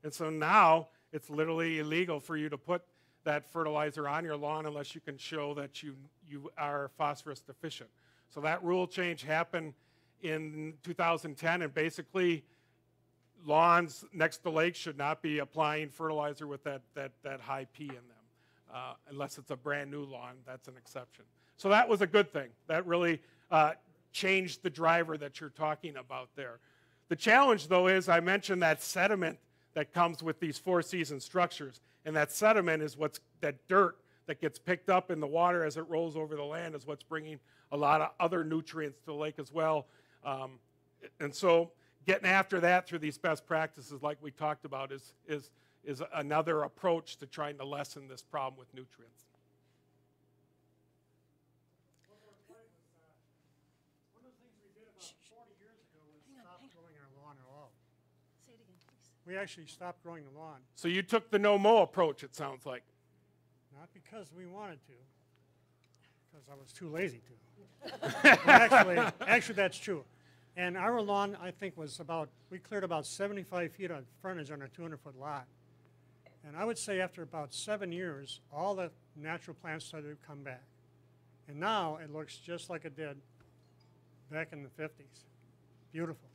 And so now it's literally illegal for you to put that fertilizer on your lawn unless you can show that you are phosphorus deficient. So that rule change happened in 2010, and basically lawns next to lakes should not be applying fertilizer with that high P in them, unless it's a brand new lawn. That's an exception. So that was a good thing. That really changed the driver that you're talking about there. The challenge, though, is I mentioned that sediment that comes with these four-season structures, and that sediment is that dirt that gets picked up in the water as it rolls over the land is what's bringing a lot of other nutrients to the lake as well. And so getting after that through these best practices like we talked about is another approach to trying to lessen this problem with nutrients. One of the things we did about 40 years ago was stop growing our lawn at all. Say it again, please. We actually stopped growing the lawn. So you took the no-mow approach, it sounds like. Not because we wanted to, because I was too lazy to. Actually, that's true. And our lawn, I think, we cleared about 75 feet of frontage on a 200-foot lot. And I would say after about 7 years, all the natural plants started to come back. And now it looks just like it did back in the 50s. Beautiful.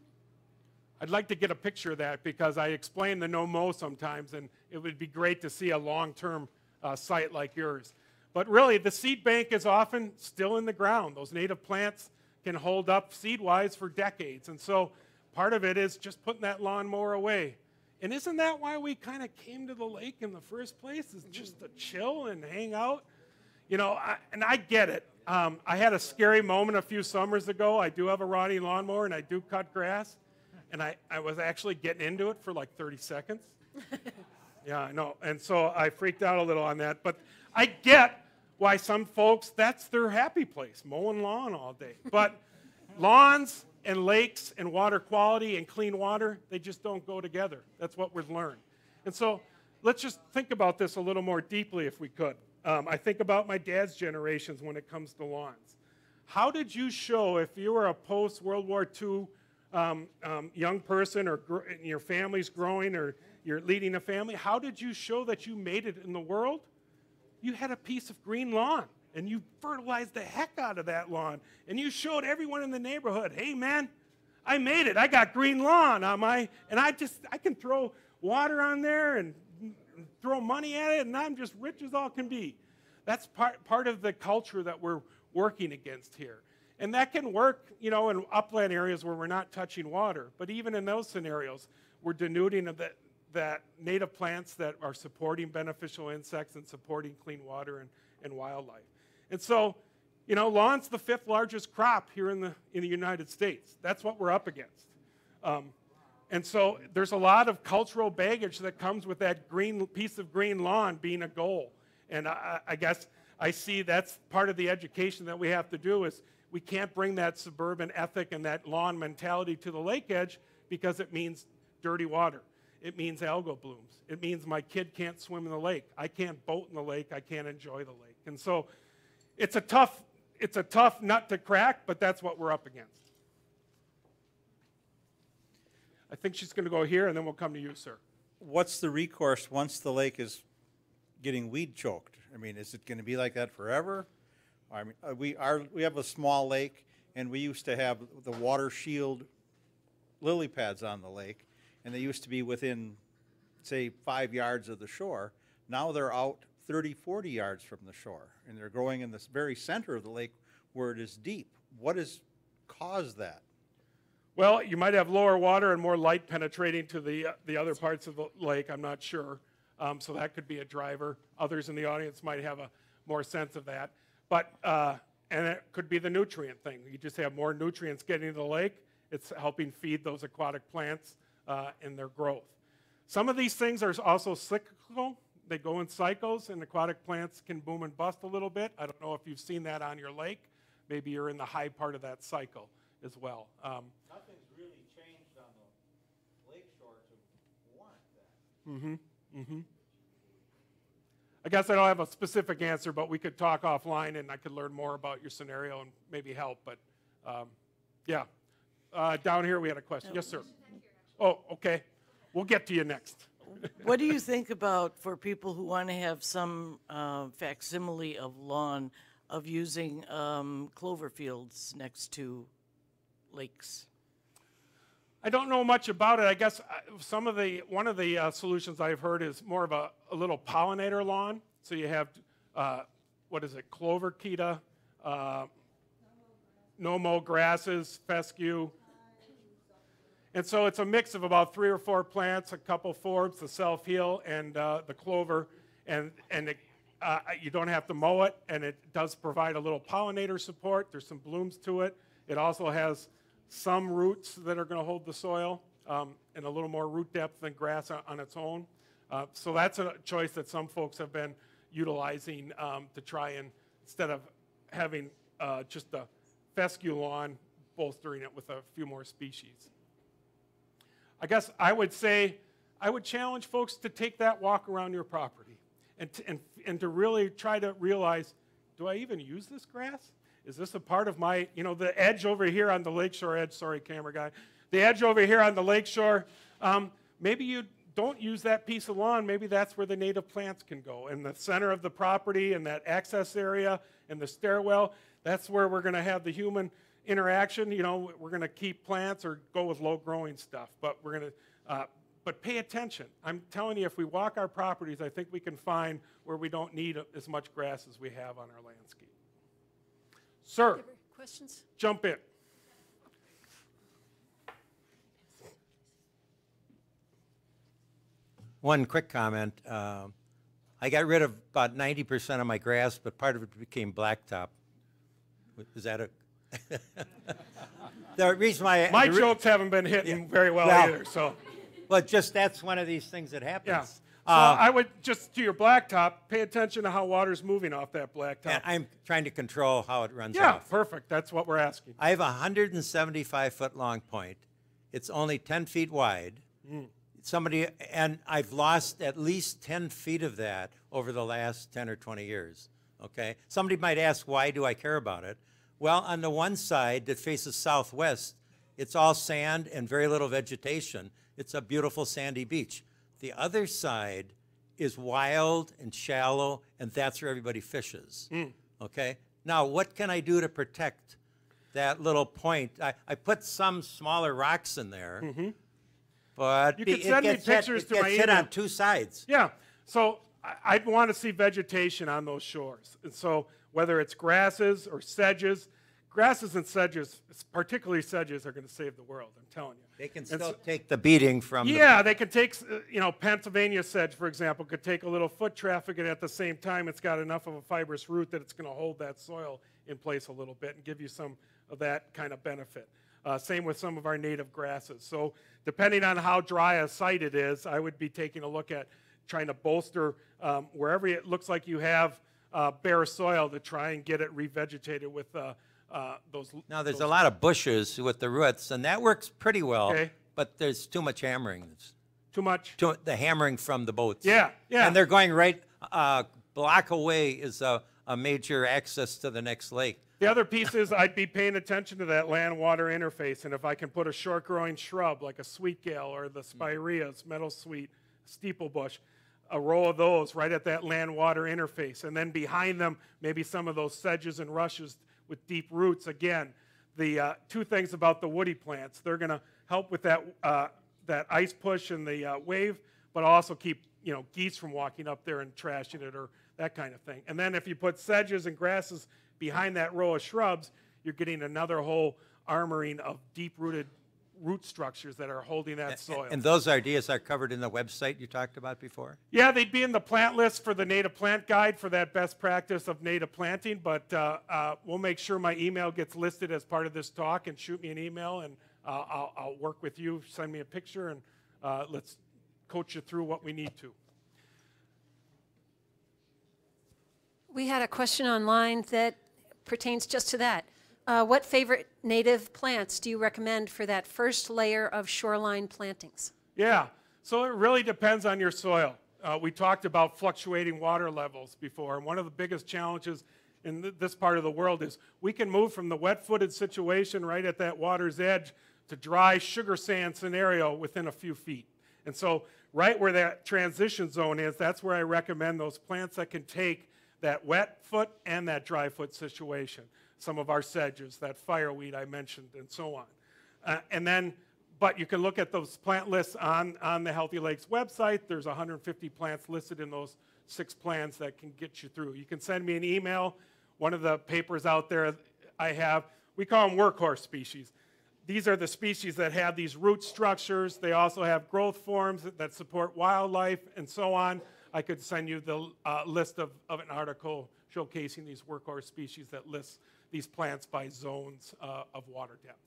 I'd like to get a picture of that because I explain the no-mow sometimes, and it would be great to see a long-term site like yours. But really, the seed bank is often still in the ground. Those native plants can hold up seed-wise for decades. And so part of it is just putting that lawnmower away. And isn't that why we kind of came to the lake in the first place, is just to chill and hang out? You know, and I get it. I had a scary moment a few summers ago. I do have a Ronnie lawnmower, and I do cut grass. And I was actually getting into it for like 30 seconds. Yeah, I know. And so I freaked out a little on that. But I get why some folks, that's their happy place, mowing lawn all day. But lawns and lakes and water quality and clean water, they just don't go together. That's what we've learned. And so let's just think about this a little more deeply if we could. I think about my dad's generations when it comes to lawns. How did you show, if you were a post-World War II young person or your family's growing or you're leading a family, how did you show that you made it in the world? You had a piece of green lawn, and you fertilized the heck out of that lawn, and you showed everyone in the neighborhood, hey, man, I made it. I got green lawn on my, and I can throw water on there and throw money at it, and I'm just rich as all can be. That's part of the culture that we're working against here. And that can work, you know, in upland areas where we're not touching water. But even in those scenarios, we're denuding of that native plants that are supporting beneficial insects and supporting clean water and wildlife. And so, you know, lawn's the 5th largest crop here in the United States. That's what we're up against. And so there's a lot of cultural baggage that comes with that green piece of green lawn being a goal. And I guess I see that's part of the education that we have to do is we can't bring that suburban ethic and that lawn mentality to the lake edge because it means dirty water. It means algal blooms. It means my kid can't swim in the lake. I can't boat in the lake. I can't enjoy the lake. And so it's a tough nut to crack, but that's what we're up against. I think she's going to go here, and then we'll come to you, sir. What's the recourse once the lake is getting weed choked? I mean, is it going to be like that forever? I mean, we have a small lake, and we used to have the water shield lily pads on the lake, and they used to be within, say, 5 yards of the shore. Now they're out 30, 40 yards from the shore, and they're growing in the very center of the lake where it is deep. What has caused that? Well, you might have lower water and more light penetrating to the other parts of the lake. I'm not sure. So that could be a driver. Others in the audience might have a more sense of that. But, and it could be the nutrient thing. You just have more nutrients getting to the lake. It's helping feed those aquatic plants in their growth. Some of these things are also cyclical. They go in cycles, and aquatic plants can boom and bust a little bit. I don't know if you've seen that on your lake. Maybe you're in the high part of that cycle as well. Nothing's really changed on the lake shore to warrant that. I guess I don't have a specific answer, but we could talk offline, and I could learn more about your scenario and maybe help. But yeah, down here we had a question. Yes, sir. Oh, okay. We'll get to you next. What do you think about for people who want to have some facsimile of lawn of using clover fields next to lakes? I don't know much about it. I guess one of the solutions I've heard is more of a little pollinator lawn. So you have, what is it, cloverkeeta, no-mow grasses, fescue. And so it's a mix of about 3 or 4 plants, a couple forbs, the self-heal, and the clover. And you don't have to mow it, and it does provide a little pollinator support. There's some blooms to it. It also has some roots that are going to hold the soil and a little more root depth than grass on its own. So that's a choice that some folks have been utilizing to try and, instead of having just a fescue lawn, bolstering it with a few more species. I guess I would say, I would challenge folks to take that walk around your property and to really try to realize, do I even use this grass? Is this a part of my, you know, the edge over here on the lakeshore edge, sorry, camera guy, the edge over here on the lakeshore, maybe you don't use that piece of lawn, maybe that's where the native plants can go. In the center of the property and that access area and the stairwell, that's where we're going to have the human interaction. You know, we're going to keep plants or go with low-growing stuff, but we're going to, but pay attention. I'm telling you, if we walk our properties, I think we can find where we don't need as much grass as we have on our landscape. Sir, questions? Jump in. One quick comment. I got rid of about 90% of my grass, but part of it became blacktop. Is that a... The reason why... My jokes haven't been hitting very well either, so... Well, just that's one of these things that happens. Yeah. So I would just, to your blacktop, pay attention to how water's moving off that blacktop. And I'm trying to control how it runs off. Yeah, perfect. That's what we're asking. I have a 175-foot long point. It's only 10 feet wide. And I've lost at least 10 feet of that over the last 10 or 20 years, okay? Somebody might ask, why do I care about it? Well, on the one side that faces southwest, it's all sand and very little vegetation. It's a beautiful sandy beach. The other side is wild and shallow, and that's where everybody fishes, okay? Now, what can I do to protect that little point? I put some smaller rocks in there, but you can send me pictures to my email. It gets hit on 2 sides. Yeah, so I'd want to see vegetation on those shores. And so whether it's grasses or sedges. Grasses and sedges, particularly sedges, are going to save the world, I'm telling you. They can still take the beating from Yeah, they can take, Pennsylvania sedge, for example, could take a little foot traffic, and at the same time, it's got enough of a fibrous root that it's going to hold that soil in place a little bit and give you some of that kind of benefit. Same with some of our native grasses. So depending on how dry a site it is, I would be taking a look at trying to bolster wherever it looks like you have bare soil to try and get it revegetated with those. Now, there's a lot of bushes with the roots, and that works pretty well, Okay. but there's too much hammering. Too much? The hammering from the boats. Yeah, yeah. And they're going right block away is a major access to the next lake. The other piece is I'd be paying attention to that land-water interface, and if I can put a short-growing shrub like a sweetgale or the spireas, meadow sweet, steeplebush, a row of those right at that land-water interface, and then behind them maybe some of those sedges and rushes with deep roots. Again, the two things about the woody plants, they're going to help with that that ice push and the wave, but also keep geese from walking up there and trashing it or that kind of thing. And then if you put sedges and grasses behind that row of shrubs, you're getting another whole armoring of deep-rooted root structures that are holding that soil. And those ideas are covered in the website you talked about before? Yeah, they'd be in the plant list for the native plant guide for that best practice of native planting, but we'll make sure my email gets listed as part of this talk, and shoot me an email, and I'll work with you, send me a picture, and let's coach you through what we need to. We had a question online that pertains just to that. What favorite native plants do you recommend for that first layer of shoreline plantings? Yeah, so it really depends on your soil. We talked about fluctuating water levels before, and one of the biggest challenges in this part of the world is we can move from the wet-footed situation right at that water's edge to dry sugar sand scenario within a few feet. And so right where that transition zone is, that's where I recommend those plants that can take that wet foot and that dry foot situation. Some of our sedges, that fireweed I mentioned, and so on. But you can look at those plant lists on the Healthy Lakes website. There's 150 plants listed in those 6 plans that can get you through. You can send me an email. One of the papers out there I have, we call them workhorse species. These are the species that have these root structures. They also have growth forms that support wildlife and so on. I could send you the list of an article showcasing these workhorse species that lists these plants by zones of water depth.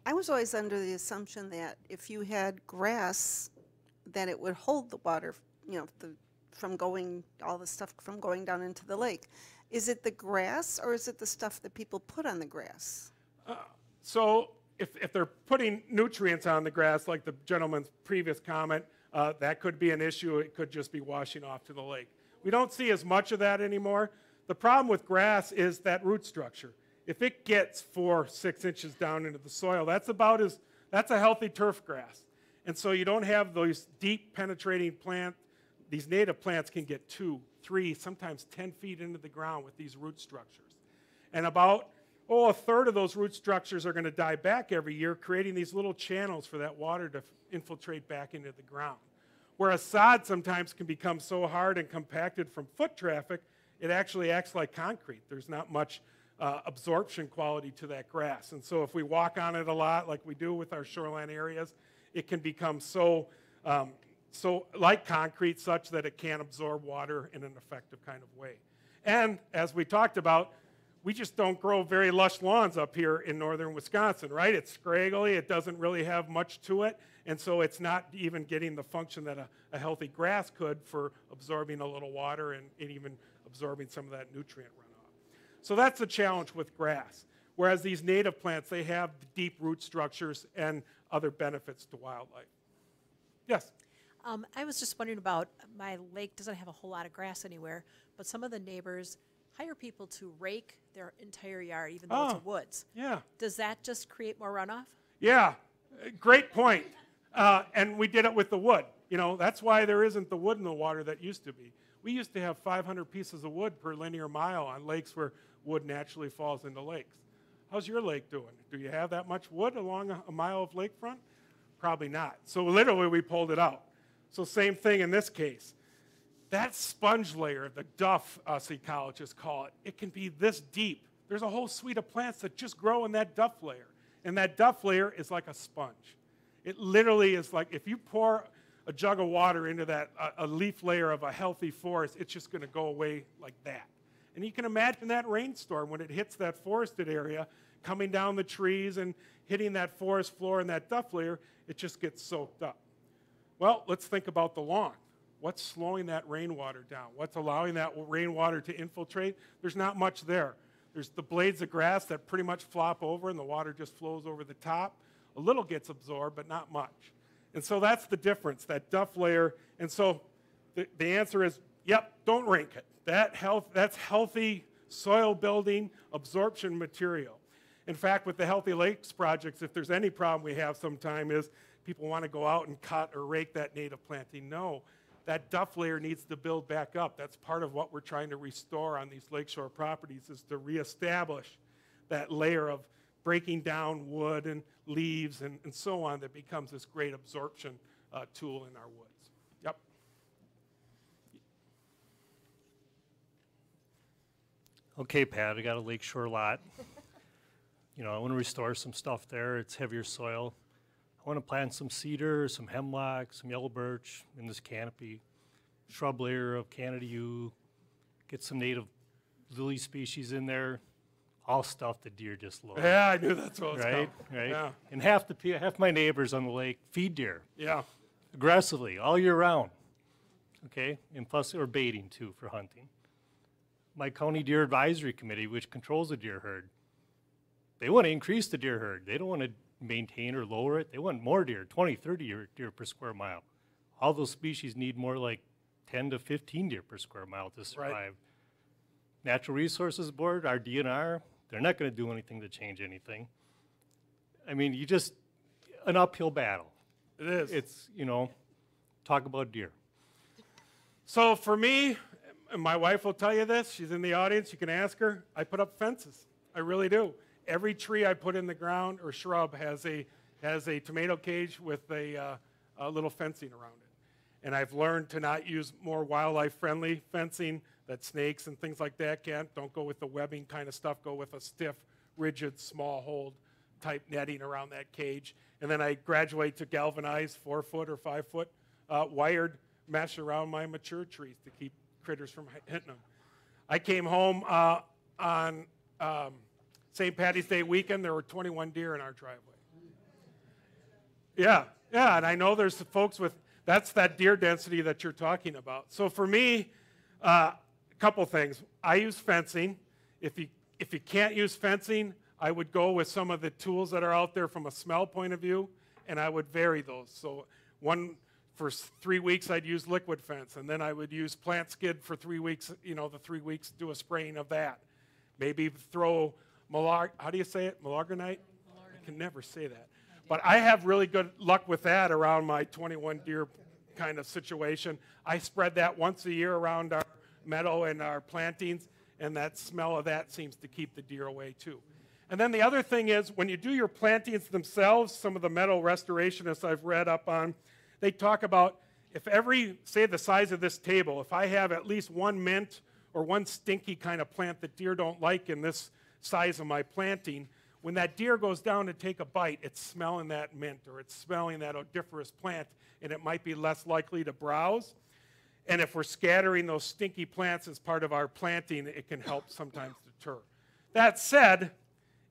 I was always under the assumption that if you had grass, that it would hold the water, from going, all the stuff from going down into the lake. Is it the grass, or is it the stuff that people put on the grass? So if they're putting nutrients on the grass, like the gentleman's previous comment, that could be an issue. It could just be washing off to the lake. We don't see as much of that anymore. The problem with grass is that root structure. If it gets 4 or 6 inches down into the soil, that's a healthy turf grass. And so you don't have those deep penetrating plants. These native plants can get 2, 3, sometimes 10 feet into the ground with these root structures. And about, a third of those root structures are going to die back every year, creating these little channels for that water to infiltrate back into the ground. Whereas sod sometimes can become so hard and compacted from foot traffic, it actually acts like concrete. There's not much absorption quality to that grass. And so if we walk on it a lot, like we do with our shoreline areas, it can become so like concrete, such that it can't absorb water in an effective kind of way. And as we talked about, we just don't grow very lush lawns up here in northern Wisconsin, right? It's scraggly, it doesn't really have much to it, and so it's not even getting the function that a healthy grass could for absorbing a little water and even absorbing some of that nutrient runoff. So that's the challenge with grass. Whereas these native plants, they have deep root structures and other benefits to wildlife. Yes? I was just wondering about, my lake doesn't have a whole lot of grass anywhere, but some of the neighbors hire people to rake their entire yard, even though it's a woods. Yeah. Does that just create more runoff? Yeah, great point. And we did it with the wood. That's why there isn't the wood in the water that used to be. We used to have 500 pieces of wood per linear mile on lakes where wood naturally falls into lakes. How's your lake doing? Do you have that much wood along a mile of lakefront? Probably not. So literally we pulled it out. So same thing in this case. that sponge layer, the duff, us ecologists call it, it can be this deep. There's a whole suite of plants that just grow in that duff layer. And that duff layer is like a sponge. It literally is like if you pour a jug of water into that, a leaf layer of a healthy forest, it's just going to go away like that. And you can imagine that rainstorm when it hits that forested area, coming down the trees and hitting that forest floor and that duff layer, it just gets soaked up. Well, let's think about the lawn. What's slowing that rainwater down? What's allowing that rainwater to infiltrate? There's not much there. There's the blades of grass that pretty much flop over and the water just flows over the top. A little gets absorbed, but not much. And so that's the difference, that duff layer. And so the answer is, yep, don't rink it. That's healthy soil building absorption material. In fact, with the Healthy Lakes projects, if there's any problem we have sometime is people want to go out and cut or rake that native planting. No, that duff layer needs to build back up. That's part of what we're trying to restore on these lakeshore properties is to reestablish that layer of breaking down wood and leaves and so on that becomes this great absorption tool in our woods. Yep. Okay, Pat, I got a lakeshore lot. I want to restore some stuff there. It's heavier soil. I want to plant some cedar, some hemlock, some yellow birch in this canopy, shrub layer of Canada yew, get some native lily species in there, all stuff the deer just love. Yeah, I knew that's what was right, coming. right. Yeah. And half my neighbors on the lake feed deer. Yeah. Aggressively all year round. Okay, and plus or baiting too for hunting. My county deer advisory committee, which controls the deer herd, they want to increase the deer herd. They don't want to maintain or lower it. They want more deer, 20, 30 deer per square mile. All those species need more like 10 to 15 deer per square mile to survive. Right. Natural Resources Board, our DNR, they're not going to do anything to change anything. I mean, an uphill battle. It is. It's, talk about deer. So for me, and my wife will tell you this, she's in the audience, you can ask her, I put up fences. I really do. Every tree I put in the ground or shrub has a tomato cage with a little fencing around it. And I've learned to not use more wildlife-friendly fencing that snakes and things like that can't. Don't go with the webbing kind of stuff. Go with a stiff, rigid, small hold type netting around that cage. And then I graduate to galvanized 4-foot or 5-foot wired mesh around my mature trees to keep critters from hitting them. I came home on St. Patty's Day weekend. There were 21 deer in our driveway. Yeah, and I know there's folks that's that deer density that you're talking about. So for me, a couple things. I use fencing. If you can't use fencing, I would go with some of the tools that are out there from a smell point of view, and I would vary those. So for 3 weeks, I'd use liquid fence, and then I would use plant skid for 3 weeks, the 3 weeks, do a spraying of that. Maybe throw how do you say it? Milagronite? I can never say that. But I have really good luck with that around my 21 deer kind of situation. I spread that once a year around our meadow and our plantings, and that smell of that seems to keep the deer away too. And then the other thing is, when you do your plantings themselves, some of the meadow restorationists I've read up on, they talk about if say the size of this table, if I have at least one mint or one stinky kind of plant that deer don't like in this size of my planting, when that deer goes down to take a bite, it's smelling that mint or it's smelling that odoriferous plant, and it might be less likely to browse. And if we're scattering those stinky plants as part of our planting, it can help sometimes deter. That said,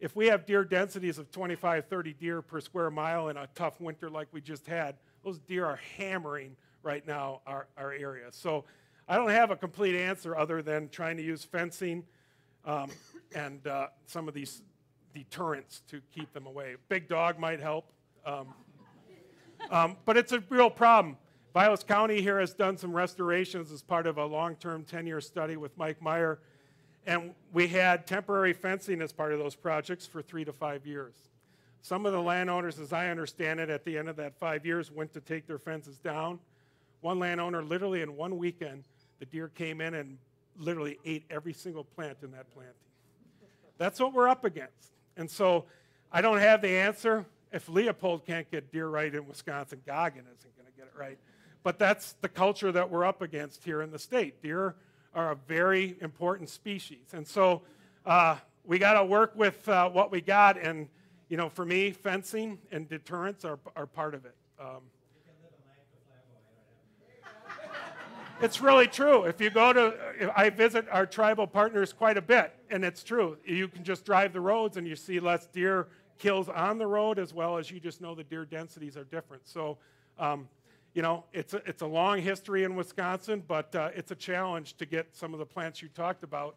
if we have deer densities of 25, 30 deer per square mile in a tough winter like we just had, those deer are hammering right now our area. So I don't have a complete answer other than trying to use fencing and some of these deterrents to keep them away. Big dog might help. But it's a real problem. Vilas County here has done some restorations as part of a long-term 10-year study with Mike Meyer, and we had temporary fencing as part of those projects for 3 to 5 years. Some of the landowners, as I understand it, at the end of that 5 years went to take their fences down. One landowner, literally in one weekend, the deer came in and literally ate every single plant in that planting. That's what we're up against. And so I don't have the answer. If Leopold can't get deer right in Wisconsin, Goggin isn't going to get it right. but that's the culture that we're up against here in the state. Deer are a very important species. And so we got to work with what we got. And, you know, for me, fencing and deterrence are part of it. It's really true. If you go to, I visit our tribal partners quite a bit, and it's true. You can just drive the roads and you see less deer kills on the road, as well as you just know the deer densities are different. So, you know, it's a long history in Wisconsin, but it's a challenge to get some of the plants you talked about.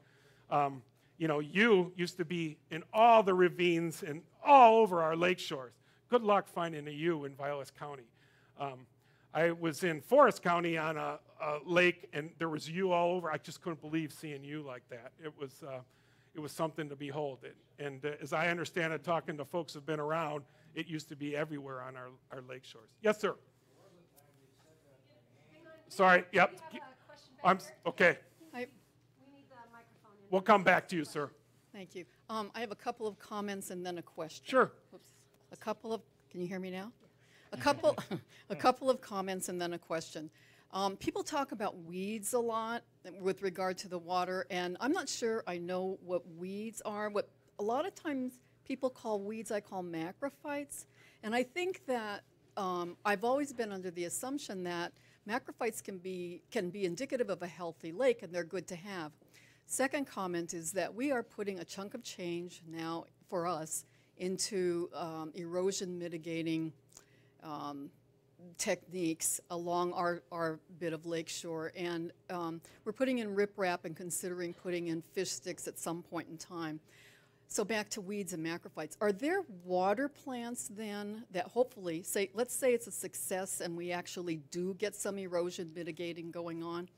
You know, yew used to be in all the ravines and all over our lake shores. Good luck finding a yew in Vilas County. I was in Forest County on a lake, and there was yew all over. I just couldn't believe seeing yew like that. It was something to behold. And as I understand it, talking to folks who've been around, it used to be everywhere on our lake shores. Yes, sir. Sorry. Yep. Okay. We'll come back to you, sir. Thank you. I have a couple of comments and then a question. Sure. Oops. Can you hear me now? A couple of comments and then a question. People talk about weeds a lot with regard to the water, and I'm not sure I know what weeds are. What a lot of times people call weeds, I call macrophytes. And I think that I've always been under the assumption that macrophytes can be indicative of a healthy lake, and they're good to have. Second comment is that we are putting a chunk of change now for us into erosion mitigating techniques along our bit of lakeshore, and we're putting in riprap and considering putting in fish sticks at some point in time. So back to weeds and macrophytes. Are there water plants then that hopefully, let's say it's a success and we actually do get some erosion mitigating going on.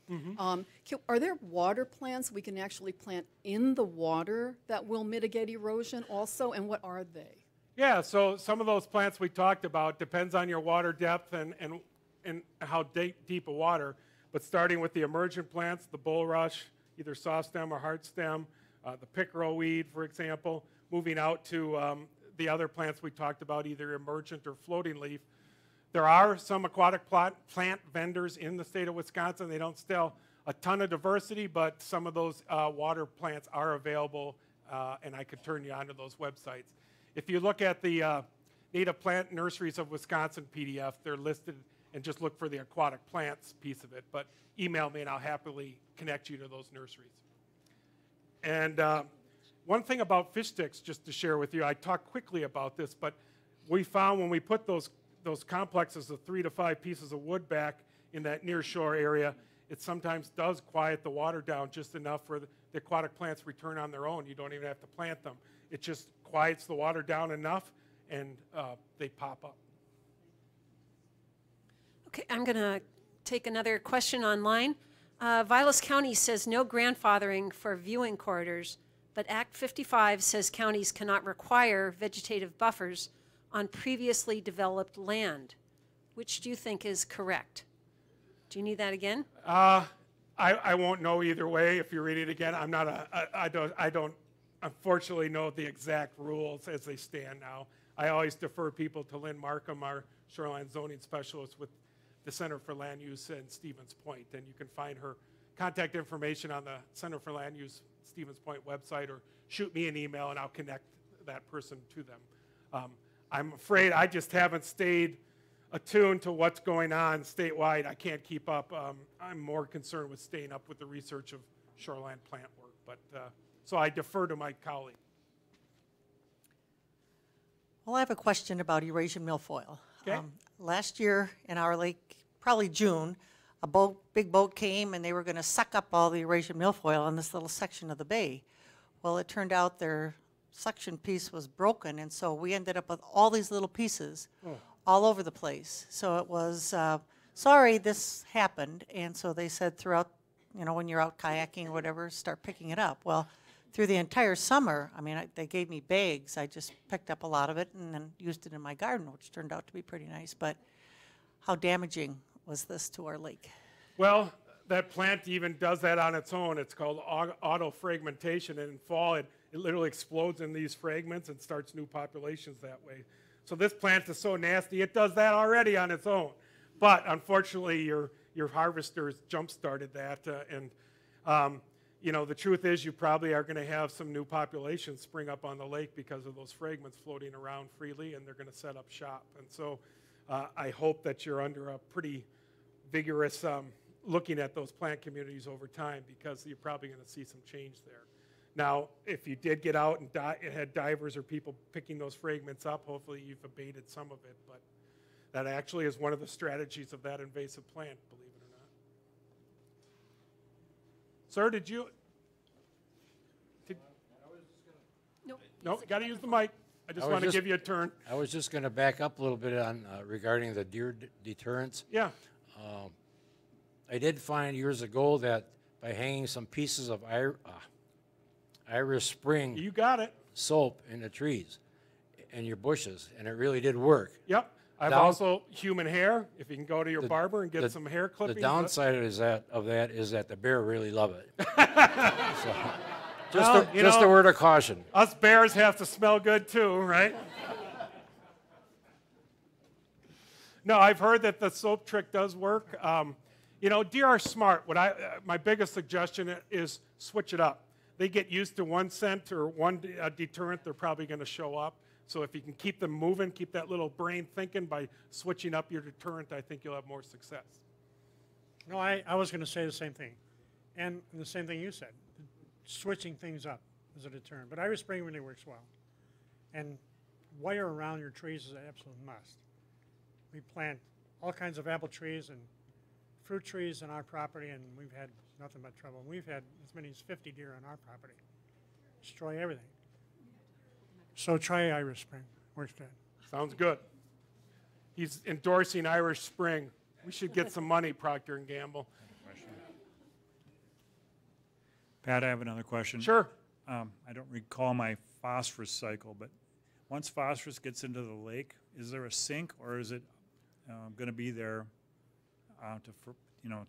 Are there water plants we can actually plant in the water that will mitigate erosion also, and what are they? Yeah, so some of those plants we talked about depends on your water depth and how deep a water. But starting with the emergent plants, the bulrush, either soft stem or hard stem, the pickerel weed, for example, moving out to the other plants we talked about, either emergent or floating leaf. There are some aquatic plant vendors in the state of Wisconsin. They don't sell a ton of diversity, but some of those water plants are available, and I could turn you onto those websites. If you look at the Native Plant Nurseries of Wisconsin PDF, they're listed, and just look for the aquatic plants piece of it. But email me, and I'll happily connect you to those nurseries. And one thing about fish sticks, just to share with you, I talked quickly about this, but we found when we put those complexes of 3 to 5 pieces of wood back in that near shore area, it sometimes does quiet the water down just enough for the aquatic plants return on their own. You don't even have to plant them. It just quiets the water down enough, and they pop up. Okay, I'm going to take another question online. Vilas County says no grandfathering for viewing corridors, but Act 55 says counties cannot require vegetative buffers on previously developed land. Which do you think is correct? Do you need that again? I won't know either way if you read it again. I'm not I don't unfortunately know the exact rules as they stand now. I always defer people to Lynn Markham, our shoreline zoning specialist with the Center for Land Use in Stevens Point, and you can find her contact information on the Center for Land Use Stevens Point website, or shoot me an email and I'll connect that person to them. I'm afraid I just haven't stayed attuned to what's going on statewide. I can't keep up. I'm more concerned with staying up with the research of shoreline plant work, but so I defer to my colleague. Well, I have a question about Eurasian milfoil. Okay. Last year in our lake, probably June, a big boat came and they were going to suck up all the Eurasian milfoil in this little section of the bay. Well, it turned out their suction piece was broken, and so we ended up with all these little pieces all over the place. So it was, sorry, this happened, and so they said throughout, you know, when you're out kayaking or whatever, start picking it up. Well, through the entire summer, I mean, they gave me bags. I just picked up a lot of it and then used it in my garden, which turned out to be pretty nice. But how damaging was this to our lake? Well, that plant even does that on its own. It's called autofragmentation, and in fall, it literally explodes in these fragments and starts new populations that way. So this plant is so nasty, it does that already on its own. But unfortunately, your harvesters jump-started that, you know, the truth is you probably are going to have some new populations spring up on the lake because of those fragments floating around freely, and they're going to set up shop. And so I hope that you're under a pretty vigorous looking at those plant communities over time, because you're probably going to see some change there. Now, if you did get out and had divers or people picking those fragments up, hopefully you've abated some of it. But that actually is one of the strategies of that invasive plant, believe it or not. Sir, did you? No, got to use the mic. I just want to give you a turn. I was just going to back up a little bit on regarding the deer deterrence. Yeah. I did find years ago that by hanging some pieces of Irish Spring you got it soap in the trees and your bushes, and it really did work. Yep. I've also human hair. If you can go to your barber and get some hair clippings. The downside of that is that the bear really love it. So, just a word of caution. Us bears have to smell good too, right? No, I've heard that the soap trick does work. You know, deer are smart. My biggest suggestion is switch it up. They get used to one scent or one deterrent, they're probably going to show up. So if you can keep them moving, keep that little brain thinking by switching up your deterrent, I think you'll have more success. No, I was going to say the same thing. And the same thing you said. Switching things up is a deterrent. But Irish Spring really works well. And wire around your trees is an absolute must. We plant all kinds of apple trees and fruit trees on our property, and we've had nothing but trouble. We've had as many as 50 deer on our property. Destroy everything. So try Irish Spring. Works good. Sounds good. He's endorsing Irish Spring. We should get some money, Procter & Gamble. Pat, I have another question. Sure. I don't recall my phosphorus cycle, but once phosphorus gets into the lake, is there a sink, or is it going to be there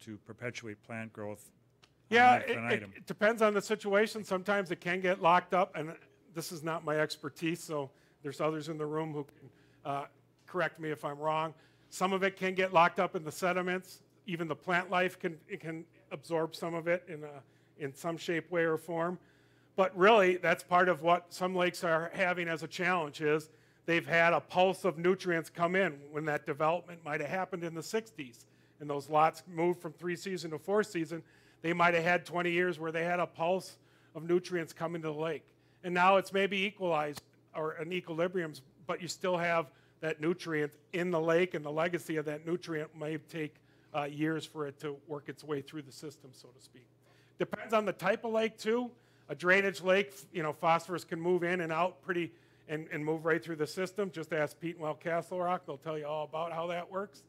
to perpetuate plant growth? Yeah, it depends on the situation. Sometimes it can get locked up, and this is not my expertise, so there's others in the room who can correct me if I'm wrong. Some of it can get locked up in the sediments. Even the plant life can absorb some of it in some shape, way, or form. But really, that's part of what some lakes are having as a challenge is they've had a pulse of nutrients come in when that development might have happened in the 60s. And those lots moved from 3-season to 4-season. They might have had 20 years where they had a pulse of nutrients come into the lake. And now it's maybe equalized or an equilibrium, but you still have that nutrient in the lake, and the legacy of that nutrient may take years for it to work its way through the system, so to speak. Depends on the type of lake, too. A drainage lake, phosphorus can move in and out and move right through the system. Just ask Pete and Well Castle Rock. They'll tell you all about how that works.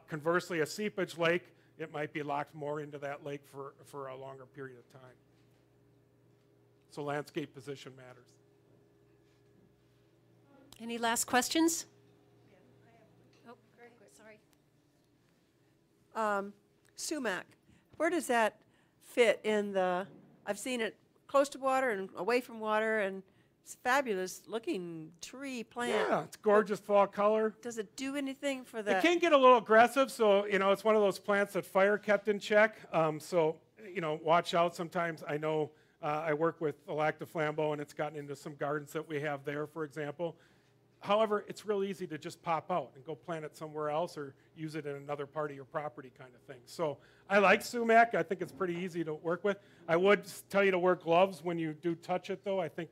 Conversely, a seepage lake, it might be locked more into that lake for a longer period of time. So landscape position matters. Any last questions? Oh, very quick, sorry. Sumac, where does that fit in I've seen it close to water and away from water, and it's a fabulous looking tree plant. Yeah, it's gorgeous fall color. Does it do anything for the? It can get a little aggressive, so it's one of those plants that fire kept in check. So watch out. Sometimes I know I work with Lactoflambeau, and it's gotten into some gardens that we have there, for example. However, it's real easy to just pop out and go plant it somewhere else or use it in another part of your property kind of thing. So I like sumac. I think it's pretty easy to work with. I would tell you to wear gloves when you do touch it, though. I think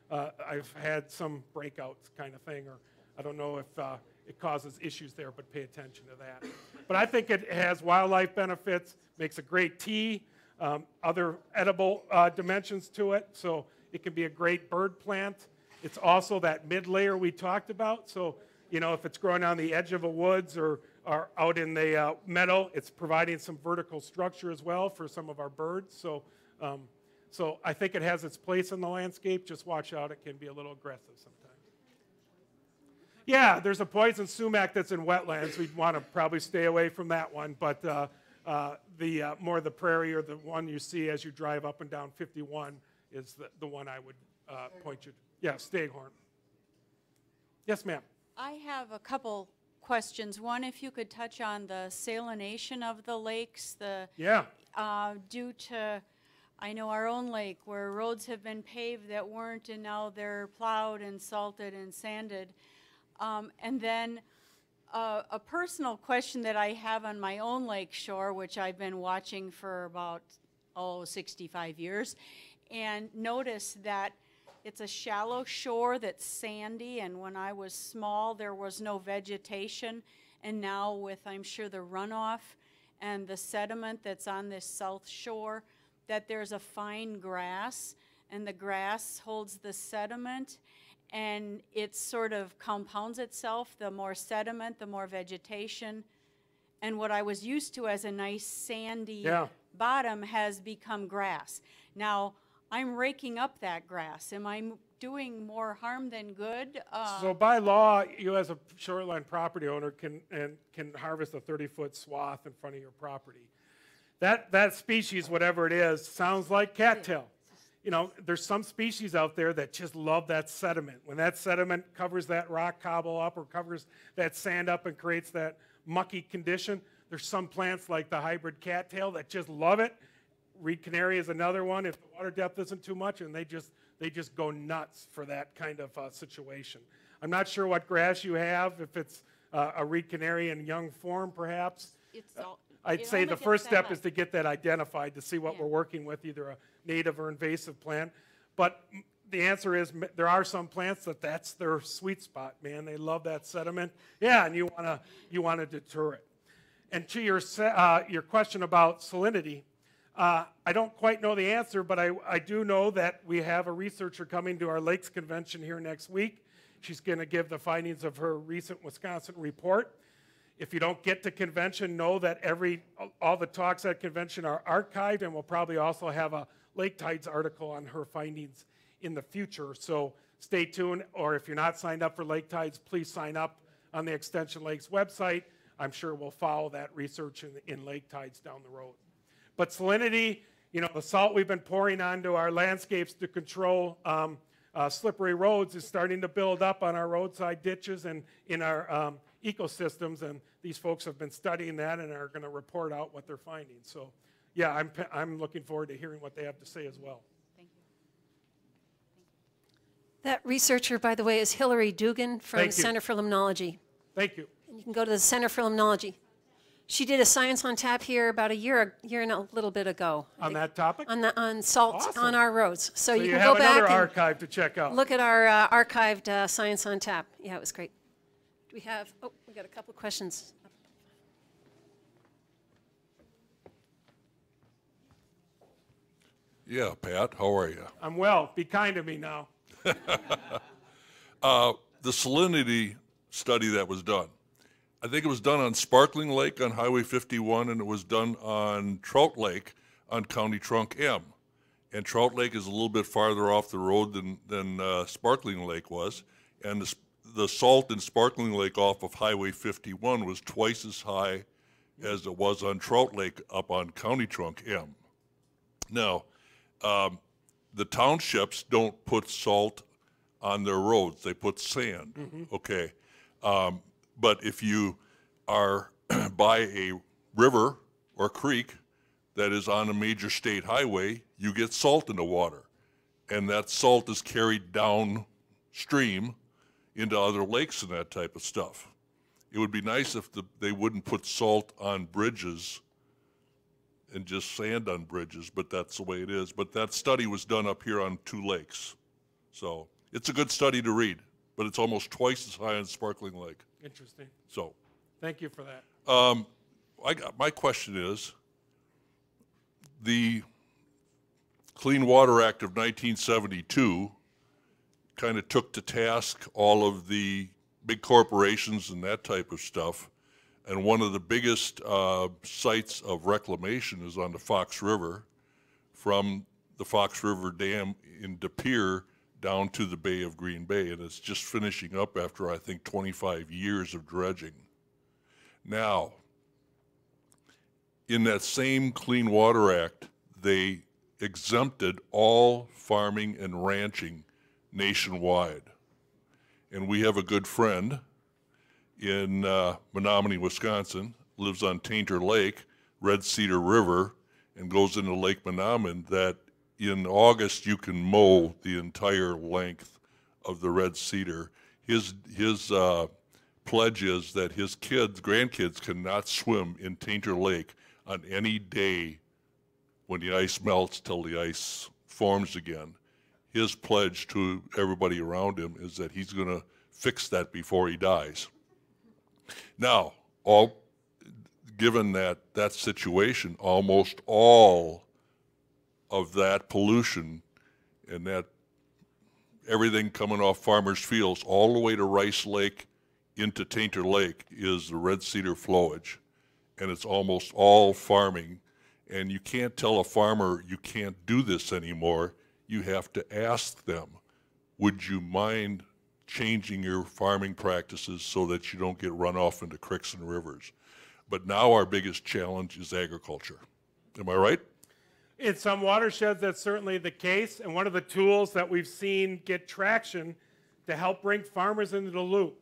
I've had some breakouts kind of thing, or I don't know if it causes issues there, but pay attention to that. But I think it has wildlife benefits, makes a great tea, other edible dimensions to it, so it can be a great bird plant. It's also that mid-layer we talked about, so if it's growing on the edge of a woods or out in the meadow, it's providing some vertical structure as well for some of our birds. So I think it has its place in the landscape. Just watch out, it can be a little aggressive sometimes. Yeah, there's a poison sumac that's in wetlands. We'd want to probably stay away from that one, but more the prairie or the one you see as you drive up and down 51 is the one I would point you to. Yeah, staghorn. Yes, ma'am. I have a couple questions. One, if you could touch on the salination of the lakes, Yeah. Due to, I know our own lake where roads have been paved that weren't, and now they're plowed and salted and sanded. And then a personal question that I have on my own lake shore, which I've been watching for about, 65 years, and notice that it's a shallow shore that's sandy, and when I was small, there was no vegetation, and now with, I'm sure, the runoff and the sediment that's on this south shore, that there's a fine grass, and the grass holds the sediment, and it sort of compounds itself. The more sediment, the more vegetation, and what I was used to as a nice sandy bottom has become grass. Now, I'm raking up that grass. Am I doing more harm than good? So by law, you as a shoreline property owner can harvest a 30-foot swath in front of your property. That species, whatever it is, sounds like cattail. You know, there's some species out there that just love that sediment. When that sediment covers that rock cobble up or covers that sand up and creates that mucky condition, there's some plants like the hybrid cattail that just love it. Reed canary is another one if the water depth isn't too much, and they just go nuts for that kind of situation. I'm not sure what grass you have, if it's a reed canary in young form perhaps. I'd say the first step is to get that identified to see what we're working with, either a native or invasive plant. But the answer is there are some plants that's their sweet spot, man. They love that sediment. Yeah, and you want to deter it. And to your question about salinity, I don't quite know the answer, but I do know that we have a researcher coming to our Lakes Convention here next week. She's going to give the findings of her recent Wisconsin report. If you don't get to convention, know that all the talks at convention are archived, and we'll probably also have a Lake Tides article on her findings in the future. So stay tuned, or if you're not signed up for Lake Tides, please sign up on the Extension Lakes website. I'm sure we'll follow that research in Lake Tides down the road. But salinity, you know, the salt we've been pouring onto our landscapes to control slippery roads is starting to build up on our roadside ditches and in our ecosystems, and these folks have been studying that and are going to report out what they're finding. So, yeah, I'm looking forward to hearing what they have to say as well. Thank you. That researcher, by the way, is Hillary Dugan from Center for Limnology. Thank you. And you can go to the Center for Limnology. She did a Science on Tap here about a year and a little bit ago. On that topic? On salt on our roads. So you can have go back another and archive to check out. look at our archived Science on Tap. Yeah, it was great. Do we have, we got a couple of questions. Yeah, Pat, how are you? I'm well. Be kind to me now. The salinity study that was done, I think it was done on Sparkling Lake on Highway 51, and it was done on Trout Lake on County Trunk M. And Trout Lake is a little bit farther off the road than Sparkling Lake was. And the salt in Sparkling Lake off of Highway 51 was twice as high as it was on Trout Lake up on County Trunk M. Now, the townships don't put salt on their roads. They put sand, okay? But if you are by a river or creek that is on a major state highway, you get salt in the water. And that salt is carried downstream into other lakes and that type of stuff. It would be nice if they wouldn't put salt on bridges and just sand on bridges, but that's the way it is. But that study was done up here on 2 lakes. So it's a good study to read, but it's almost twice as high on Sparkling Lake. Interesting. So, thank you for that. My question is, the Clean Water Act of 1972 kind of took to task all of the big corporations and that type of stuff. And one of the biggest sites of reclamation is on the Fox River, from the Fox River Dam in De Pere down to the Bay of Green Bay, and it's just finishing up after, I think, 25 years of dredging. Now, in that same Clean Water Act, they exempted all farming and ranching nationwide. And we have a good friend in Menominee, Wisconsin, lives on Tainter Lake, Red Cedar River, and goes into Lake Menominee, that in August you can mow the entire length of the Red Cedar. His pledge is that his grandkids cannot swim in Tainter Lake on any day when the ice melts till the ice forms again. His pledge to everybody around him is that he's going to fix that before he dies. Now, given that situation, almost all of that pollution and that everything coming off farmers' fields all the way to Rice Lake into Tainter Lake is the red cedar flowage, and it's almost all farming. And you can't tell a farmer you can't do this anymore. You have to ask them, would you mind changing your farming practices so that you don't get run off into creeks and rivers? But now our biggest challenge is agriculture. Am I right? In some watersheds, that's certainly the case. And one of the tools that we've seen get traction to help bring farmers into the loop.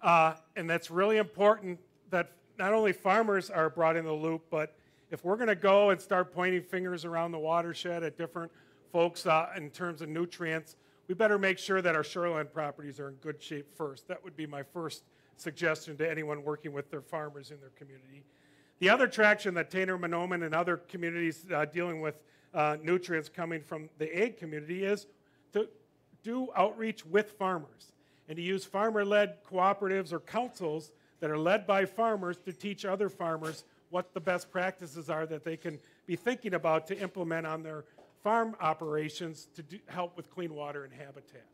And that's really important that not only farmers are brought in the loop, but if we're going to go and start pointing fingers around the watershed at different folks in terms of nutrients, we better make sure that our shoreline properties are in good shape first. That would be my first suggestion to anyone working with their farmers in their community. The other traction that Tainter, Menominee, and other communities dealing with nutrients coming from the ag community is to do outreach with farmers and to use farmer-led cooperatives or councils that are led by farmers to teach other farmers what the best practices are that they can be thinking about to implement on their farm operations to help with clean water and habitat.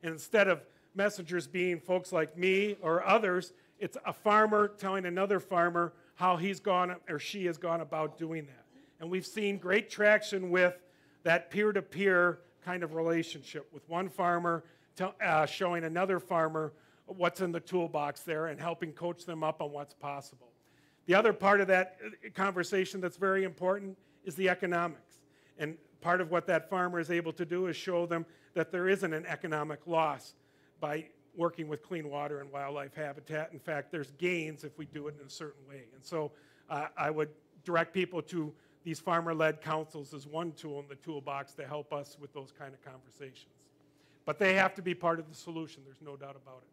And instead of messengers being folks like me or others, it's a farmer telling another farmer how he's gone or she has gone about doing that. And we've seen great traction with that peer-to-peer kind of relationship with one farmer showing another farmer what's in the toolbox there and helping coach them up on what's possible. The other part of that conversation that's very important is the economics. And part of what that farmer is able to do is show them that there isn't an economic loss by working with clean water and wildlife habitat. In fact, there's gains if we do it in a certain way. And so I would direct people to these farmer-led councils as one tool in the toolbox to help us with those kind of conversations. But they have to be part of the solution, there's no doubt about it.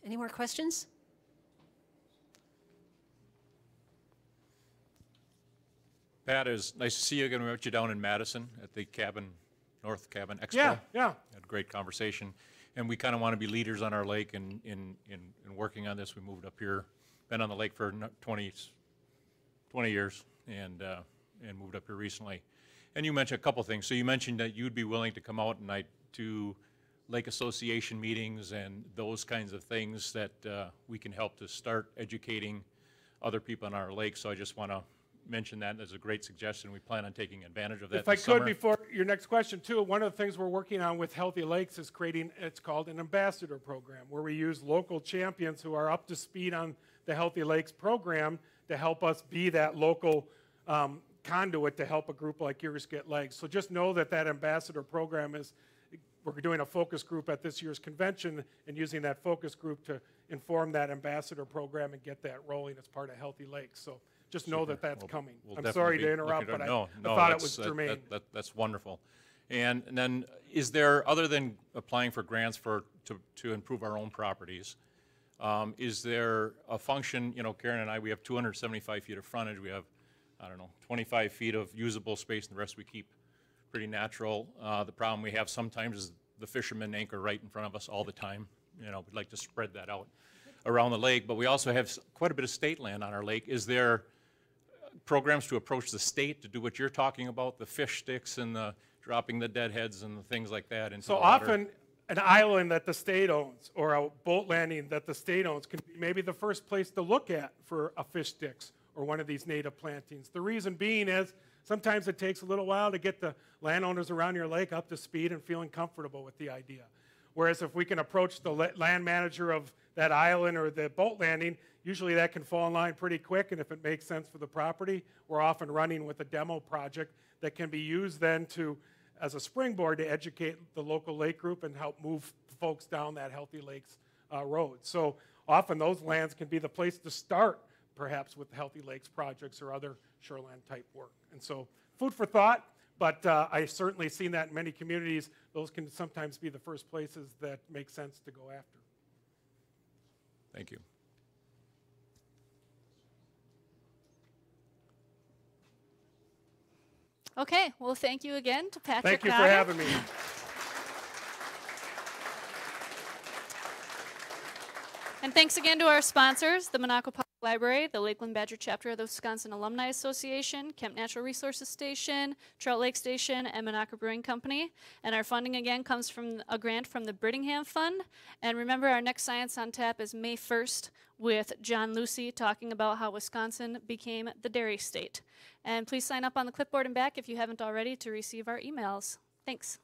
Any more questions? Pat, it's nice to see you again. We met you down in Madison at the North Cabin Expo. Yeah. Had a great conversation. And we kind of want to be leaders on our lake in working on this. We moved up here, been on the lake for 20 years, and moved up here recently. And you mentioned a couple things. So you mentioned that you'd be willing to come out and to lake association meetings and those kinds of things that we can help to start educating other people on our lake. So I just want to mention that as a great suggestion. We plan on taking advantage of that. If I could, before your next question too, one of the things we're working on with Healthy Lakes is creating, it's called an ambassador program, where we use local champions who are up to speed on the Healthy Lakes program to help us be that local conduit to help a group like yours get legs. So just know that that ambassador program is, we're doing a focus group at this year's convention and using that focus group to inform that ambassador program and get that rolling as part of Healthy Lakes. So just know that that's coming. I'm sorry to interrupt, but I thought it was germane. That's wonderful. And then is there, other than applying for grants to improve our own properties, is there a function, Karen and I, we have 275 feet of frontage. We have, 25 feet of usable space, and the rest we keep pretty natural. The problem we have sometimes is the fishermen anchor right in front of us all the time. We'd like to spread that out around the lake, but we also have quite a bit of state land on our lake. Is there programs to approach the state to do what you're talking about, the fish sticks and the dropping the deadheads and the things like that into the water? Often an island that the state owns or a boat landing that the state owns can be maybe the first place to look at for a fish sticks or one of these native plantings. The reason being is sometimes it takes a little while to get the landowners around your lake up to speed and feeling comfortable with the idea. Whereas if we can approach the land manager of that island or the boat landing, usually that can fall in line pretty quick, and if it makes sense for the property, we're often running with a demo project that can be used then as a springboard to educate the local lake group and help move folks down that Healthy Lakes roads. So often those lands can be the place to start, perhaps with the Healthy Lakes projects or other shoreland type work. And so food for thought, but I've certainly seen that in many communities. Those can sometimes be the first places that make sense to go after. Thank you. Okay, well, thank you again to Patrick. Thank you for having me. And thanks again to our sponsors, the Monaco Public Library, the Lakeland Badger Chapter of the Wisconsin Alumni Association, Kemp Natural Resources Station, Trout Lake Station, and Monaco Brewing Company. And our funding again comes from a grant from the Brittingham Fund. And remember, our next Science on Tap is May 1st with John Lucy talking about how Wisconsin became the dairy state. And please sign up on the clipboard and back if you haven't already to receive our emails. Thanks.